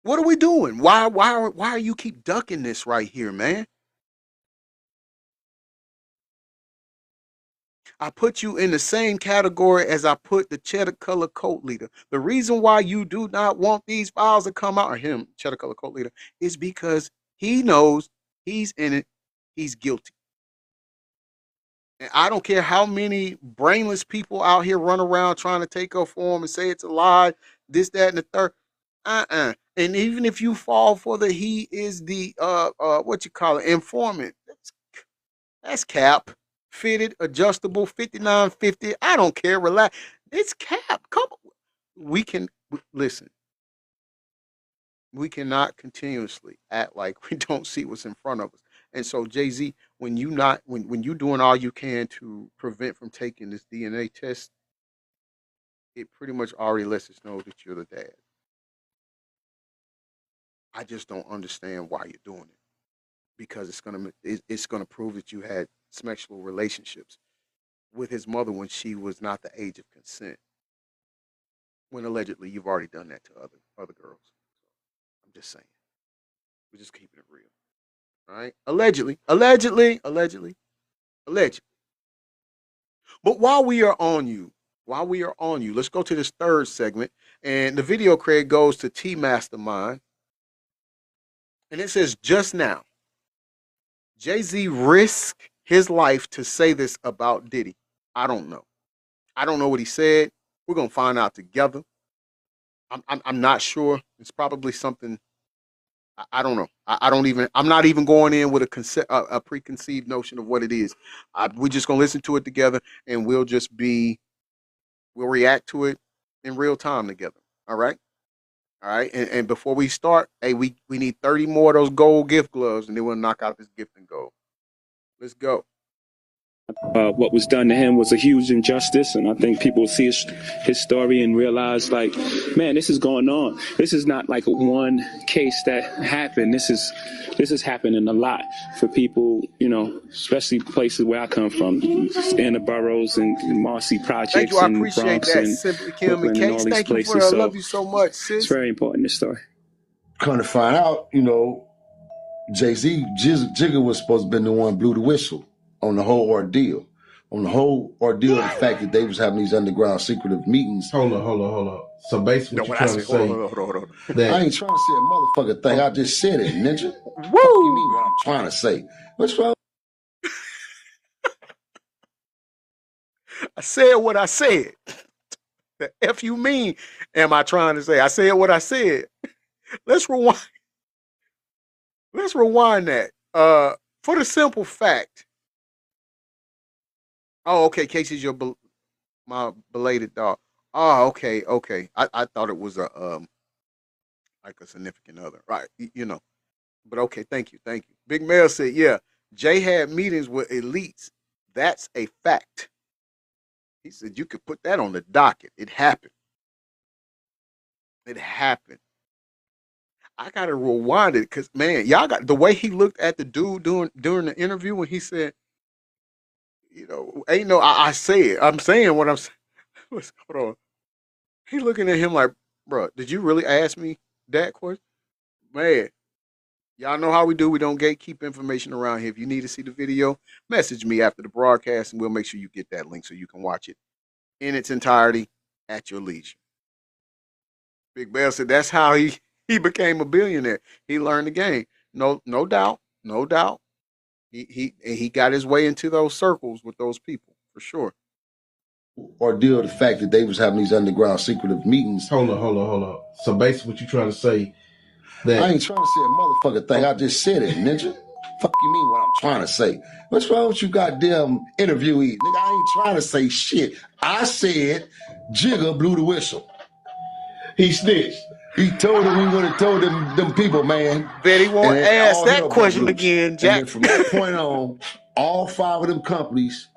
What are we doing? Why are you keep ducking this right here, man? I put you in the same category as I put the cheddar color coat leader. The reason why you do not want these files to come out, or him, cheddar color coat leader, is because he knows he's in it, he's guilty. And I don't care how many brainless people out here run around trying to take up for him and say it's a lie, this, that, and the third. And even if you fall for the he is the what you call it, informant, that's cap. Fitted, adjustable, 5950. I don't care. Relax. It's cap. Come on. We can listen. We cannot continuously act like we don't see what's in front of us. And so, Jay Z, when you doing all you can to prevent from taking this DNA test, it pretty much already lets us know that you're the dad. I just don't understand why you're doing it because it's gonna prove that you had sexual relationships with his mother when she was not the age of consent. When allegedly you've already done that to other girls. I'm just saying. We're just keeping it real. All right. Allegedly. But while we are on you, let's go to this third segment. And the video credit goes to T Mastermind. And it says just now, Jay-Z risked his life to say this about Diddy. I don't know. I don't know what he said. We're gonna find out together. I'm not sure. It's probably something I don't know. I don't even. I'm not even going in with a preconceived notion of what it is. We're just gonna listen to it together, and we'll react to it in real time together. All right, all right. And before we start, hey, we need 30 more of those gold gift gloves, and then we'll knock out this gift and go. Let's go. What was done to him was a huge injustice, and I think people see his story and realize, like, man, this is going on. This is not like one case that happened. This is happening a lot for people, especially places where I come from, in the boroughs and Marcy Thank you. projects I and appreciate Bronx that, and Simply Kim and Brooklyn and all Case. these Thank you for places. I So love you so much, it's sis. very important, this story. Come to find out, Jay-Z, Jigga was supposed to have been the one who blew the whistle on the whole ordeal. On the whole ordeal, the fact that they was having these underground secretive meetings. Hold on. So basically No, what you're what I trying to say? Hold on, say hold on, hold on, hold on. that I ain't trying to say a motherfucker thing. I just said it, ninja. Fuck you Woo! mean what I'm trying to say? What's wrong? I said what I said. The F you mean am I trying to say? I said what I said. Let's rewind. Let's rewind that. For the simple fact. Oh, okay. Casey's my belated dog. Oh, okay. I thought it was like a significant other, right? You know. But okay, thank you, thank you. Big Mel said, yeah, Jay had meetings with elites. That's a fact. He said you could put that on the docket. It happened. It happened. I gotta rewind it because man, y'all got the way he looked at the dude during the interview when he said, you know, ain't no I say it. I'm saying what I'm saying. Hold on. He looking at him like, bro, did you really ask me that question? Man, y'all know how we do. We don't gatekeep information around here. If you need to see the video, message me after the broadcast and we'll make sure you get that link so you can watch it in its entirety at your leisure. Big Bell said that's how he became a billionaire. He learned the game. No doubt, no doubt. He got his way into those circles with those people for sure. Ordeal the fact that they was having these underground secretive meetings. Hold on. So basically, what you trying to say that I ain't trying to say a motherfucker thing. I just said it, ninja. Fuck you mean what I'm trying to say? What's wrong with you goddamn interviewees? Nigga, I ain't trying to say shit. I said Jigga blew the whistle. he snitched? He told him he would have told them people, man. Bet he won't And ask all that hell broke question loose. again, And Jack. then from that point on, all 5 of them companies.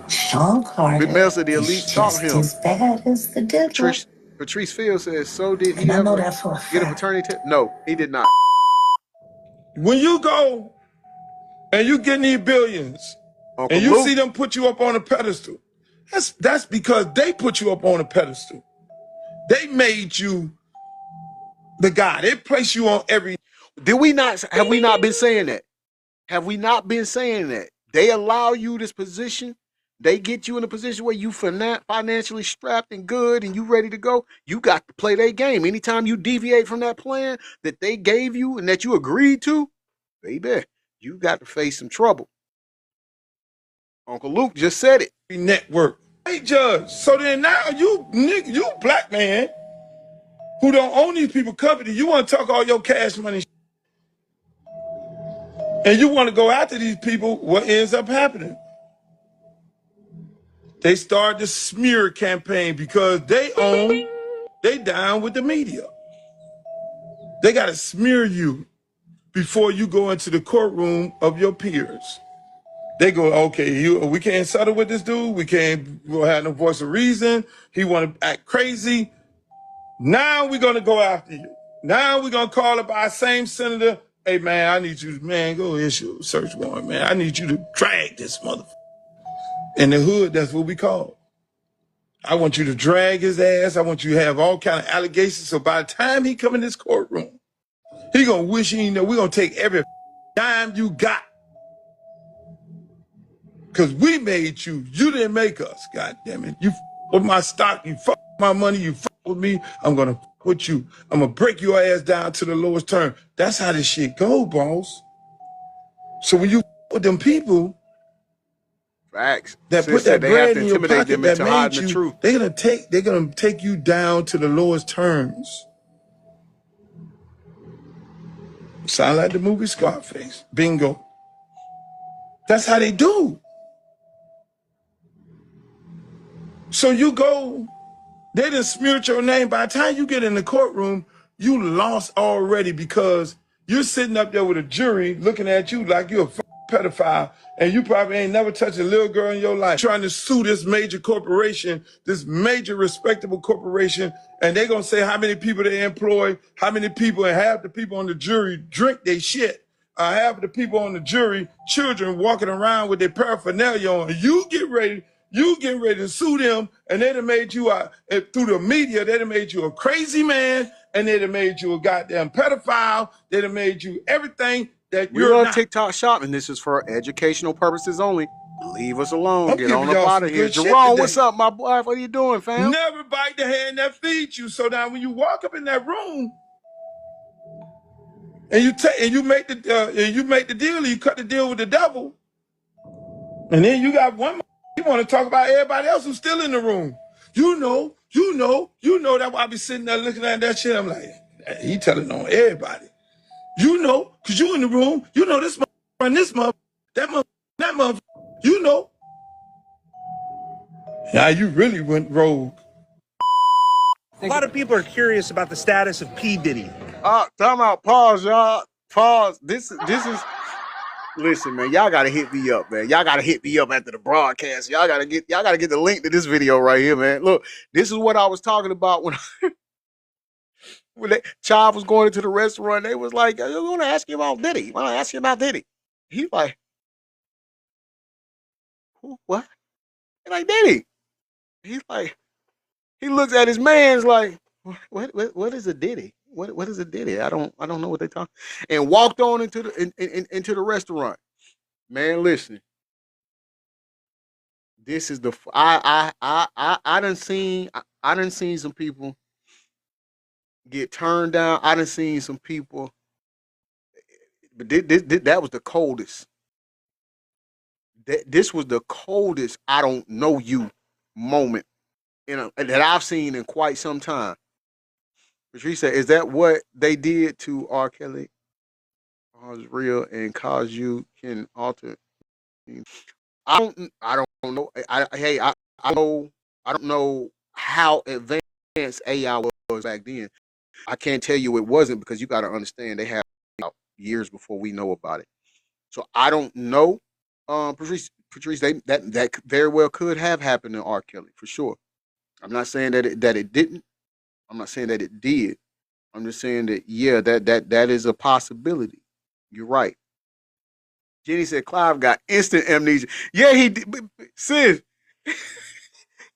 Sean Big Carter Mel said the is elites taught just him. as bad as the devil. Patrice Field says, so did And he I know ever that for a get a fact. paternity test? No, he did not. When you go and you get these billions Uncle and you Luke. see them put you up on a pedestal, that's because they put you up on a pedestal. They made you the guy. They place you on every. Have we not been saying that? Have we not been saying that? They allow you this position. They get you in a position where you financially strapped and good and you ready to go. You got to play their game. Anytime you deviate from that plan that they gave you and that you agreed to, baby, you got to face some trouble. Uncle Luke just said it. Network. Hey, Judge. So then now you black man who don't own these people company, you want to talk all your cash money and you want to go after these people, what ends up happening? They start the smear campaign because they down with the media. They got to smear you before you go into the courtroom of your peers. They go, okay, we can't settle with this dude. We have no voice of reason. He want to act crazy. Now we're going to go after you. Now we're going to call up our same senator. Hey, man, I need you, man, go issue a search warrant, man. I need you to drag this motherfucker. In the hood, that's what we call it. I want you to drag his ass. I want you to have all kind of allegations. So by the time he come in this courtroom, he going to wish he know we're going to take every dime you got. Because we made you. You didn't make us, God damn it. You with my stock. You fuck my money. You fuck with me. I'm going to with you. I'm going to break your ass down to the lowest term. That's how this shit go, boss. So when you with them people Facts. that Sis put said that they have bread to in your intimidate pocket them that into made hiding the you, truth. they're gonna take you down to the lowest terms. Sound like the movie Scarface. Bingo. That's how they do. So you go, they done smeared your name. By the time you get in the courtroom, you lost already because you're sitting up there with a jury looking at you like you're a pedophile and you probably ain't never touched a little girl in your life trying to sue this major corporation, this major respectable corporation, and they gonna say how many people they employ, how many people, and half the people on the jury drink they shit. Half the people on the jury, children walking around with their paraphernalia on. You getting ready to sue them, and they'd have made you through the media. They'd have made you a crazy man, and they'd have made you a goddamn pedophile. They'd have made you everything that We you're love not. TikTok shop, and this is for educational purposes only. Leave us alone. I'm Get giving on up y'all out some of here. good shit Jerome, what's today. up, my boy? What are you doing, fam? Never bite the hand that feeds you. So now when you walk up in that room and you make the deal, you cut the deal with the devil, and then you got one. You want to talk about everybody else who's still in the room. You know. That's why I be sitting there looking at that shit. I'm like, he telling on everybody. You know, because you in the room. You know this run this mother, that mother. You know. Now you really went rogue. A lot of people are curious about the status of P. Diddy. Time out. Pause, y'all. Pause. This is. Listen, man. Y'all gotta hit me up, man. Y'all gotta hit me up after the broadcast. Y'all gotta get the link to this video right here, man. Look, this is what I was talking about when Child was going into the restaurant. They was like, "I want to ask you about Diddy. I want to ask you about Diddy." He's like, "Who? What?" He's like, "Diddy." He's like, he looks at his man's like, what is a Diddy? What is a Diddy? I don't know what they talk. And walked on into into the restaurant. Man, listen. This is the I done seen some people get turned down. I done seen some people, but that was the coldest. This was the coldest I don't know you moment that I've seen in quite some time. Patrice said, "Is that what they did to R. Kelly? Is real and cause you can alter." I don't know. I don't know how advanced AI was back then. I can't tell you it wasn't because you got to understand they have years before we know about it. So I don't know. Patrice, that very well could have happened to R. Kelly for sure. I'm not saying that it didn't. I'm not saying that it did. I'm just saying that yeah, that is a possibility. You're right. Jenny said Clive got instant amnesia. Yeah, he did. Sis,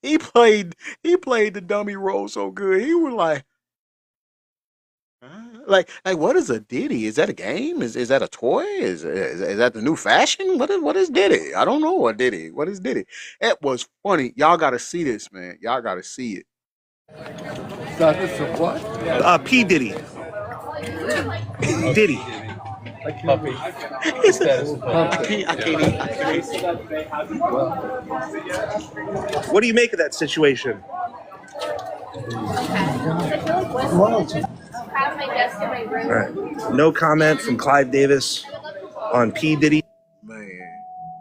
he played the dummy role so good. He was like, like what is a Diddy? Is that a game? Is that a toy? Is that the new fashion? What is Diddy? I don't know what Diddy. What is Diddy? It was funny. Y'all got to see this, man. Y'all got to see it. Status of what? P. Diddy. Diddy. Puppy. I can't eat. What do you make of that situation? All right. No comment from Clive Davis on P. Diddy. Man.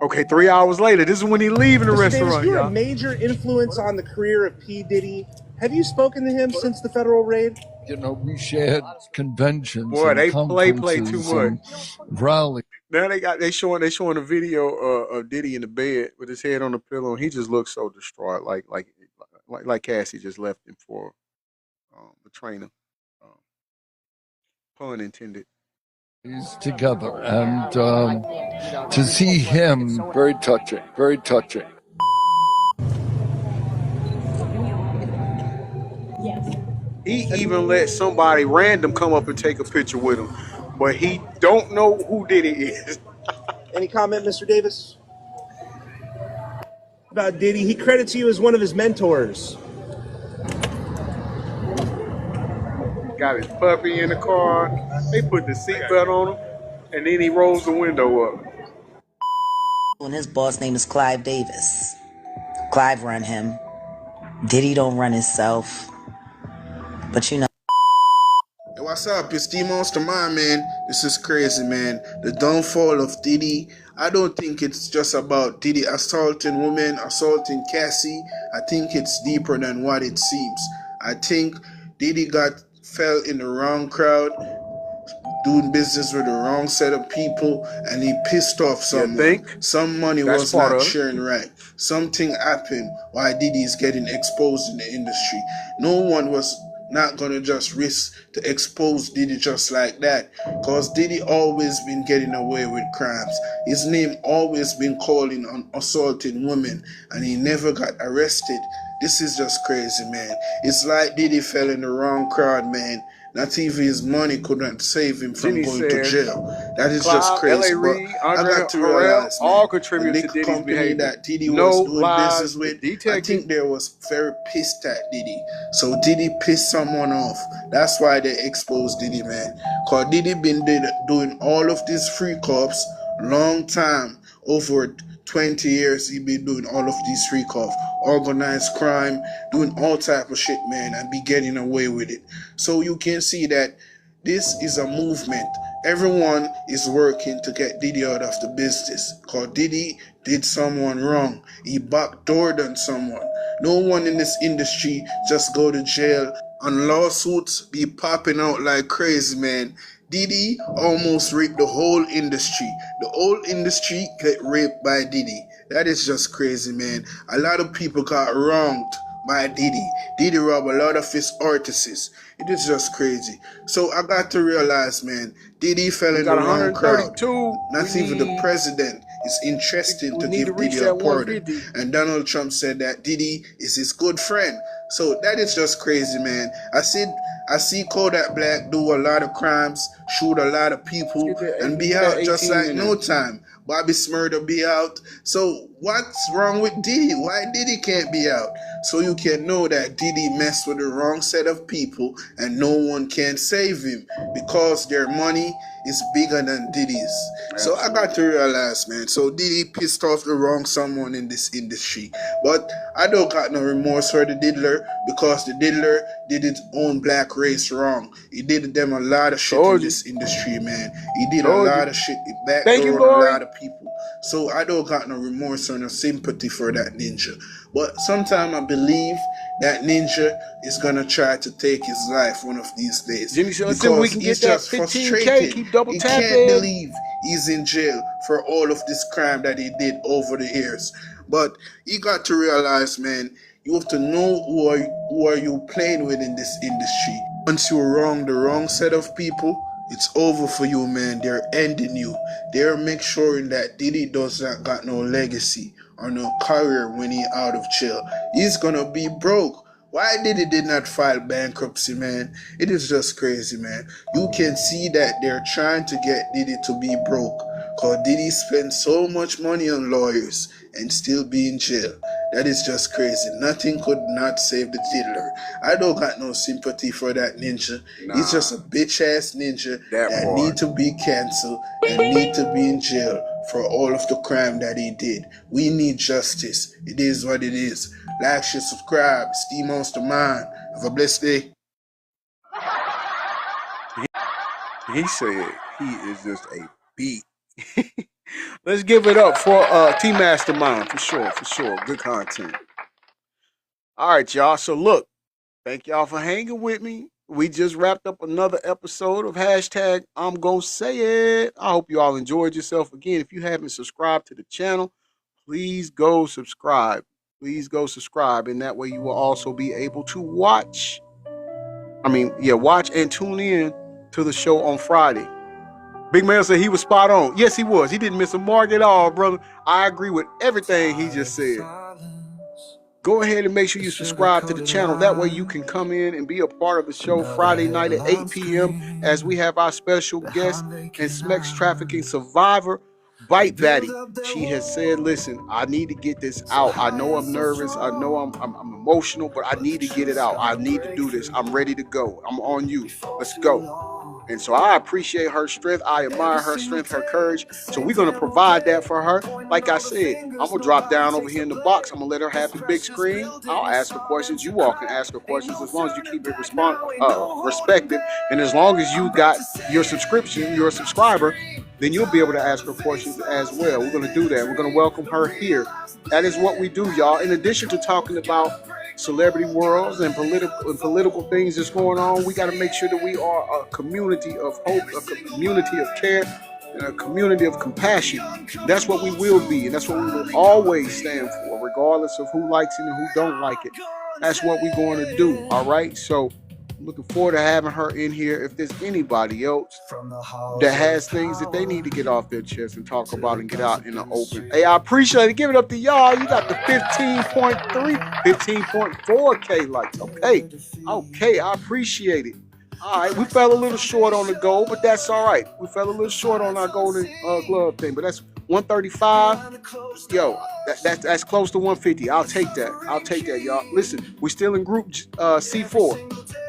Okay, 3 hours later, this is when he leaving the Mr. restaurant. Davis, you're y'all. a major influence on the career of P. Diddy. Have you spoken to him since the federal raid? You know, we shared conventions Boy, and they play too conferences much. and rallies. Now they showing a video of Diddy in the bed with his head on the pillow, and he just looks so distraught, like Cassie just left him for the trainer. Um, pun intended. Together, and to see him, very touching, very touching. He even let somebody random come up and take a picture with him, but he don't know who Diddy is. Any comment, Mr. Davis? About Diddy, he credits you as one of his mentors. Got his puppy in the car. They put the seatbelt on him, and then he rolls the window up. And his boss name is Clive Davis. Clive run him. Diddy don't run himself. But you know. Hey, what's up? It's D Monster Man, man. This is crazy, man. The downfall of Diddy. I don't think it's just about Diddy assaulting women, assaulting Cassie. I think it's deeper than what it seems. I think Diddy fell in the wrong crowd, doing business with the wrong set of people, and he pissed off someone. Some money was not sharing right. Something happened why Diddy is getting exposed in the industry. No one was not gonna just risk to expose Diddy just like that, cause Diddy always been getting away with crimes. His name always been calling on assaulting women, and he never got arrested. This is just crazy, man. It's like Diddy fell in the wrong crowd, man. Not even his money couldn't save him from going to jail. That is just crazy. But I got to realize, man, all the contribute to liquor Diddy's company behavior. that Diddy No was doing lies business with, I detected. think they was very pissed at Diddy. So Diddy pissed someone off. That's why they exposed Diddy, man. Cause Diddy been doing all of these free cops long time, over 20 years he been doing all of these free cops, organized crime, doing all type of shit, man, and be getting away with it. So you can see that this is a movement. Everyone is working to get Diddy out of the business. Cause Diddy did someone wrong. He backdoored on someone. No one in this industry just go to jail and lawsuits be popping out like crazy, man. Diddy almost raped the whole industry. The whole industry get raped by Diddy. That is just crazy, man. A lot of people got wronged by Diddy. Diddy robbed a lot of his artists. It is just crazy. So I got to realize, man, Diddy fell in the wrong crowd. Not even the president is interested to give Diddy a pardon. And Donald Trump said that Diddy is his good friend. So that is just crazy, man. I see Kodak Black do a lot of crimes, shoot a lot of people, and be out just like no time. Bobby Smurder be out. So what's wrong with Diddy? Why Diddy can't be out? So you can know that Diddy messed with the wrong set of people and no one can save him because their money is bigger than Diddy's. So I got to realize, man. So Diddy pissed off the wrong someone in this industry. But I don't got no remorse for the diddler because the diddler did his own black race wrong. He did them a lot of shit in this industry, man. He did a lot of shit. He backdoored a lot of people. So I don't got no remorse or no sympathy for that ninja. But sometimes I believe that ninja is gonna try to take his life one of these days. Because he's just frustrated. He can't believe he's in jail for all of this crime that he did over the years. But you got to realize, man, you have to know who are you playing with in this industry. Once you wrong the wrong set of people, it's over for you, man. They're ending you. They're make sure that Diddy does not got no legacy or no career when he out of jail. He's gonna be broke. Why Diddy did not file bankruptcy, man? It is just crazy, man. You can see that they're trying to get Diddy to be broke. Cause Diddy spent so much money on lawyers and still be in jail. That is just crazy. Nothing could not save the diddler. I don't got no sympathy for that ninja. He's just a bitch ass ninja that need to be canceled and need to be in jail for all of the crime that he did. We need justice. It is what it is. Like, share, subscribe. Steve Monster Mind. Have a blessed day. He said he is just a beat. Let's give it up for T Mastermind for sure. Good content. All right, y'all. So look, thank y'all for hanging with me. We just wrapped up another episode of hashtag I'm Gonna Say It. I hope you all enjoyed yourself. Again, if you haven't subscribed to the channel, please go subscribe. And that way you will also be able to watch and tune in to the show on Friday. Big Man said he was spot on. Yes, he was. He didn't miss a mark at all, brother. I agree with everything he just said. Go ahead and make sure you subscribe to the channel. That way you can come in and be a part of the show Friday night at 8 p.m. as we have our special guest and sex trafficking survivor, Bite Batty. She has said, listen, I need to get this out. I know I'm nervous. I know I'm emotional, but I need to get it out. I need to do this. I'm ready to go. I'm on you. Let's go. And so I appreciate her strength. I admire her strength, her courage. So we're going to provide that for her. Like I said, I'm going to drop down over here in the box. I'm going to let her have the big screen. I'll ask her questions. You all can ask her questions as long as you keep it respected. And as long as you got your subscription, you're a subscriber, then you'll be able to ask her questions as well. We're going to do that. We're going to welcome her here. That is what we do, y'all. In addition to talking about celebrity worlds and political things that's going on, we got to make sure that we are a community of hope, a community of care, and a community of compassion. That's what we will be, and that's what we will always stand for, regardless of who likes it and who don't like it. That's what we're going to do, all right? So I'm looking forward to having her in here. If there's anybody else that has things that they need to get off their chest and talk about and get out in the open, hey, I appreciate it. Give it up to y'all. You got the 15.3, 15.4K likes. Okay, I appreciate it. All right, we fell a little short on the goal, but that's all right. We fell a little short on our golden glove thing, but that's 135. Yo, that's close to 150. I'll take that, y'all. Listen, we're still in group C4.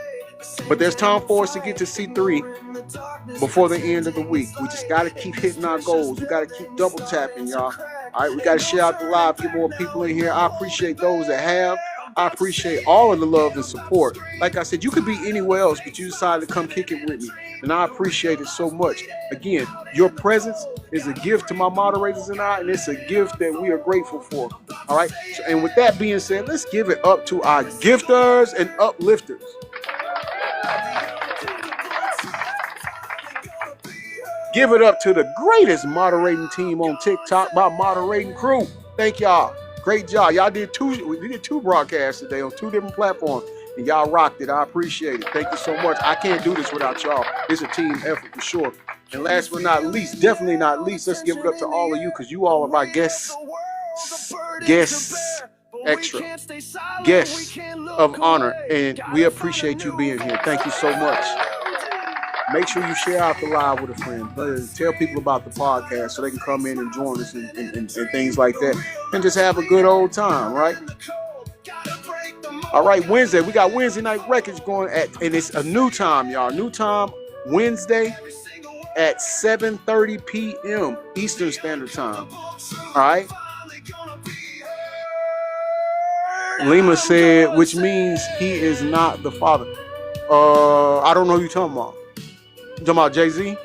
But there's time for us to get to C3 before the end of the week. We just got to keep hitting our goals. We got to keep double tapping, y'all. All right, we got to share out the live, get more people in here. I appreciate those that have. I appreciate all of the love and support. Like I said, you could be anywhere else, but you decided to come kick it with me. And I appreciate it so much. Again, your presence is a gift to my moderators and I, and it's a gift that we are grateful for. All right. And with that being said, let's give it up to our gifters and uplifters. Give it up to the greatest moderating team on TikTok, my moderating crew. Thank y'all. Great job. Y'all did we did two broadcasts today on two different platforms, and y'all rocked it. I appreciate it. Thank you so much. I can't do this without y'all. It's a team effort for sure. And last but not least, definitely not least, let's give it up to all of you because you all are my guests, extra guests of honor, and we appreciate you being here. Thank you so much. Make sure you share out the live with a friend. Tell people about the podcast so they can come in and join us and things like that. And just have a good old time, right? All right, Wednesday. We got Wednesday Night Records going and it's a new time, y'all. New time, Wednesday at 7:30 p.m. Eastern Standard Time. All right? Lima said, which means he is not the father. I don't know who you're talking about. You talking about Jay-Z?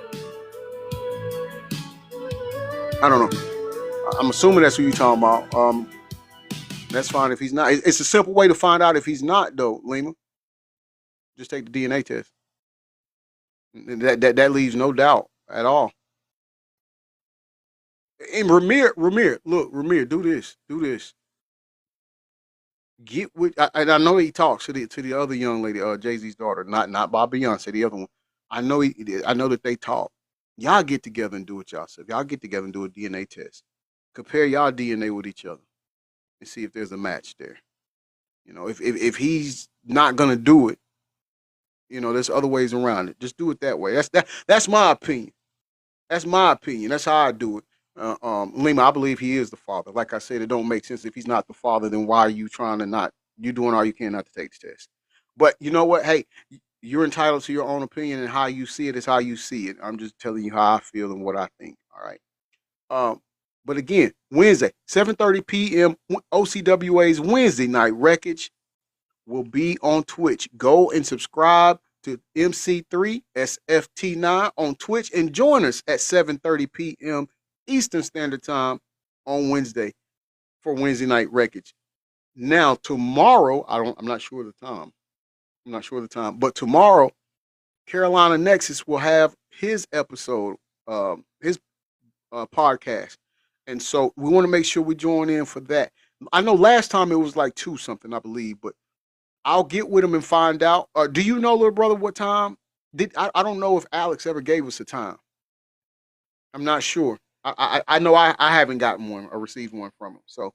I don't know. I'm assuming that's who you're talking about. That's fine if he's not. It's a simple way to find out if he's not, though, Lima. Just take the DNA test. That leaves no doubt at all. And Rymir, do this. Get with, and I know he talks to the other young lady, Jay-Z's daughter, not by Beyonce, the other one. I know that they talk. Y'all get together and do it yourself. Y'all get together and do a DNA test. Compare y'all DNA with each other and see if there's a match there. You know, if he's not gonna do it, you know, there's other ways around it. Just do it that way. That's my opinion. That's my opinion. That's how I do it. Lima, I believe he is the father. Like I said, it don't make sense if he's not the father. Then why are you trying to not? You doing all you can not to take the test. But you know what? Hey, you're entitled to your own opinion, and how you see it is how you see it. I'm just telling you how I feel and what I think. All right. But again, Wednesday, 7:30 p.m. OCWA's Wednesday Night Wreckage will be on Twitch. Go and subscribe to MC3 SFT9 on Twitch and join us at 7:30 p.m. Eastern Standard Time on Wednesday for Wednesday Night Wreckage. Now tomorrow, I'm not sure of the time. But tomorrow, Carolina Nexus will have his episode, his podcast, and so we want to make sure we join in for that. I know last time it was like 2 something, I believe, but I'll get with him and find out. Do you know, little brother, what time? I don't know if Alex ever gave us a time. I'm not sure. I know I haven't gotten one or received one from him. So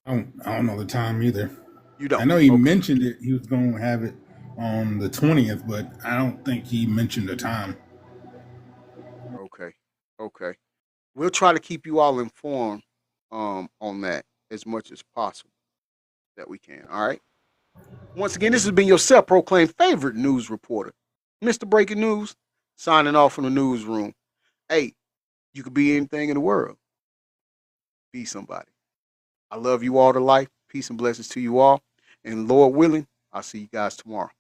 I don't know the time either. You don't. I know he Okay. mentioned it. He was going to have it on the 20th, but I don't think he mentioned the time. Okay. We'll try to keep you all informed on that as much as possible that we can. All right. Once again, this has been your self-proclaimed favorite news reporter, Mr. Breaking News, signing off from the newsroom. Hey, you could be anything in the world. Be somebody. I love you all to life. Peace and blessings to you all. And Lord willing, I'll see you guys tomorrow.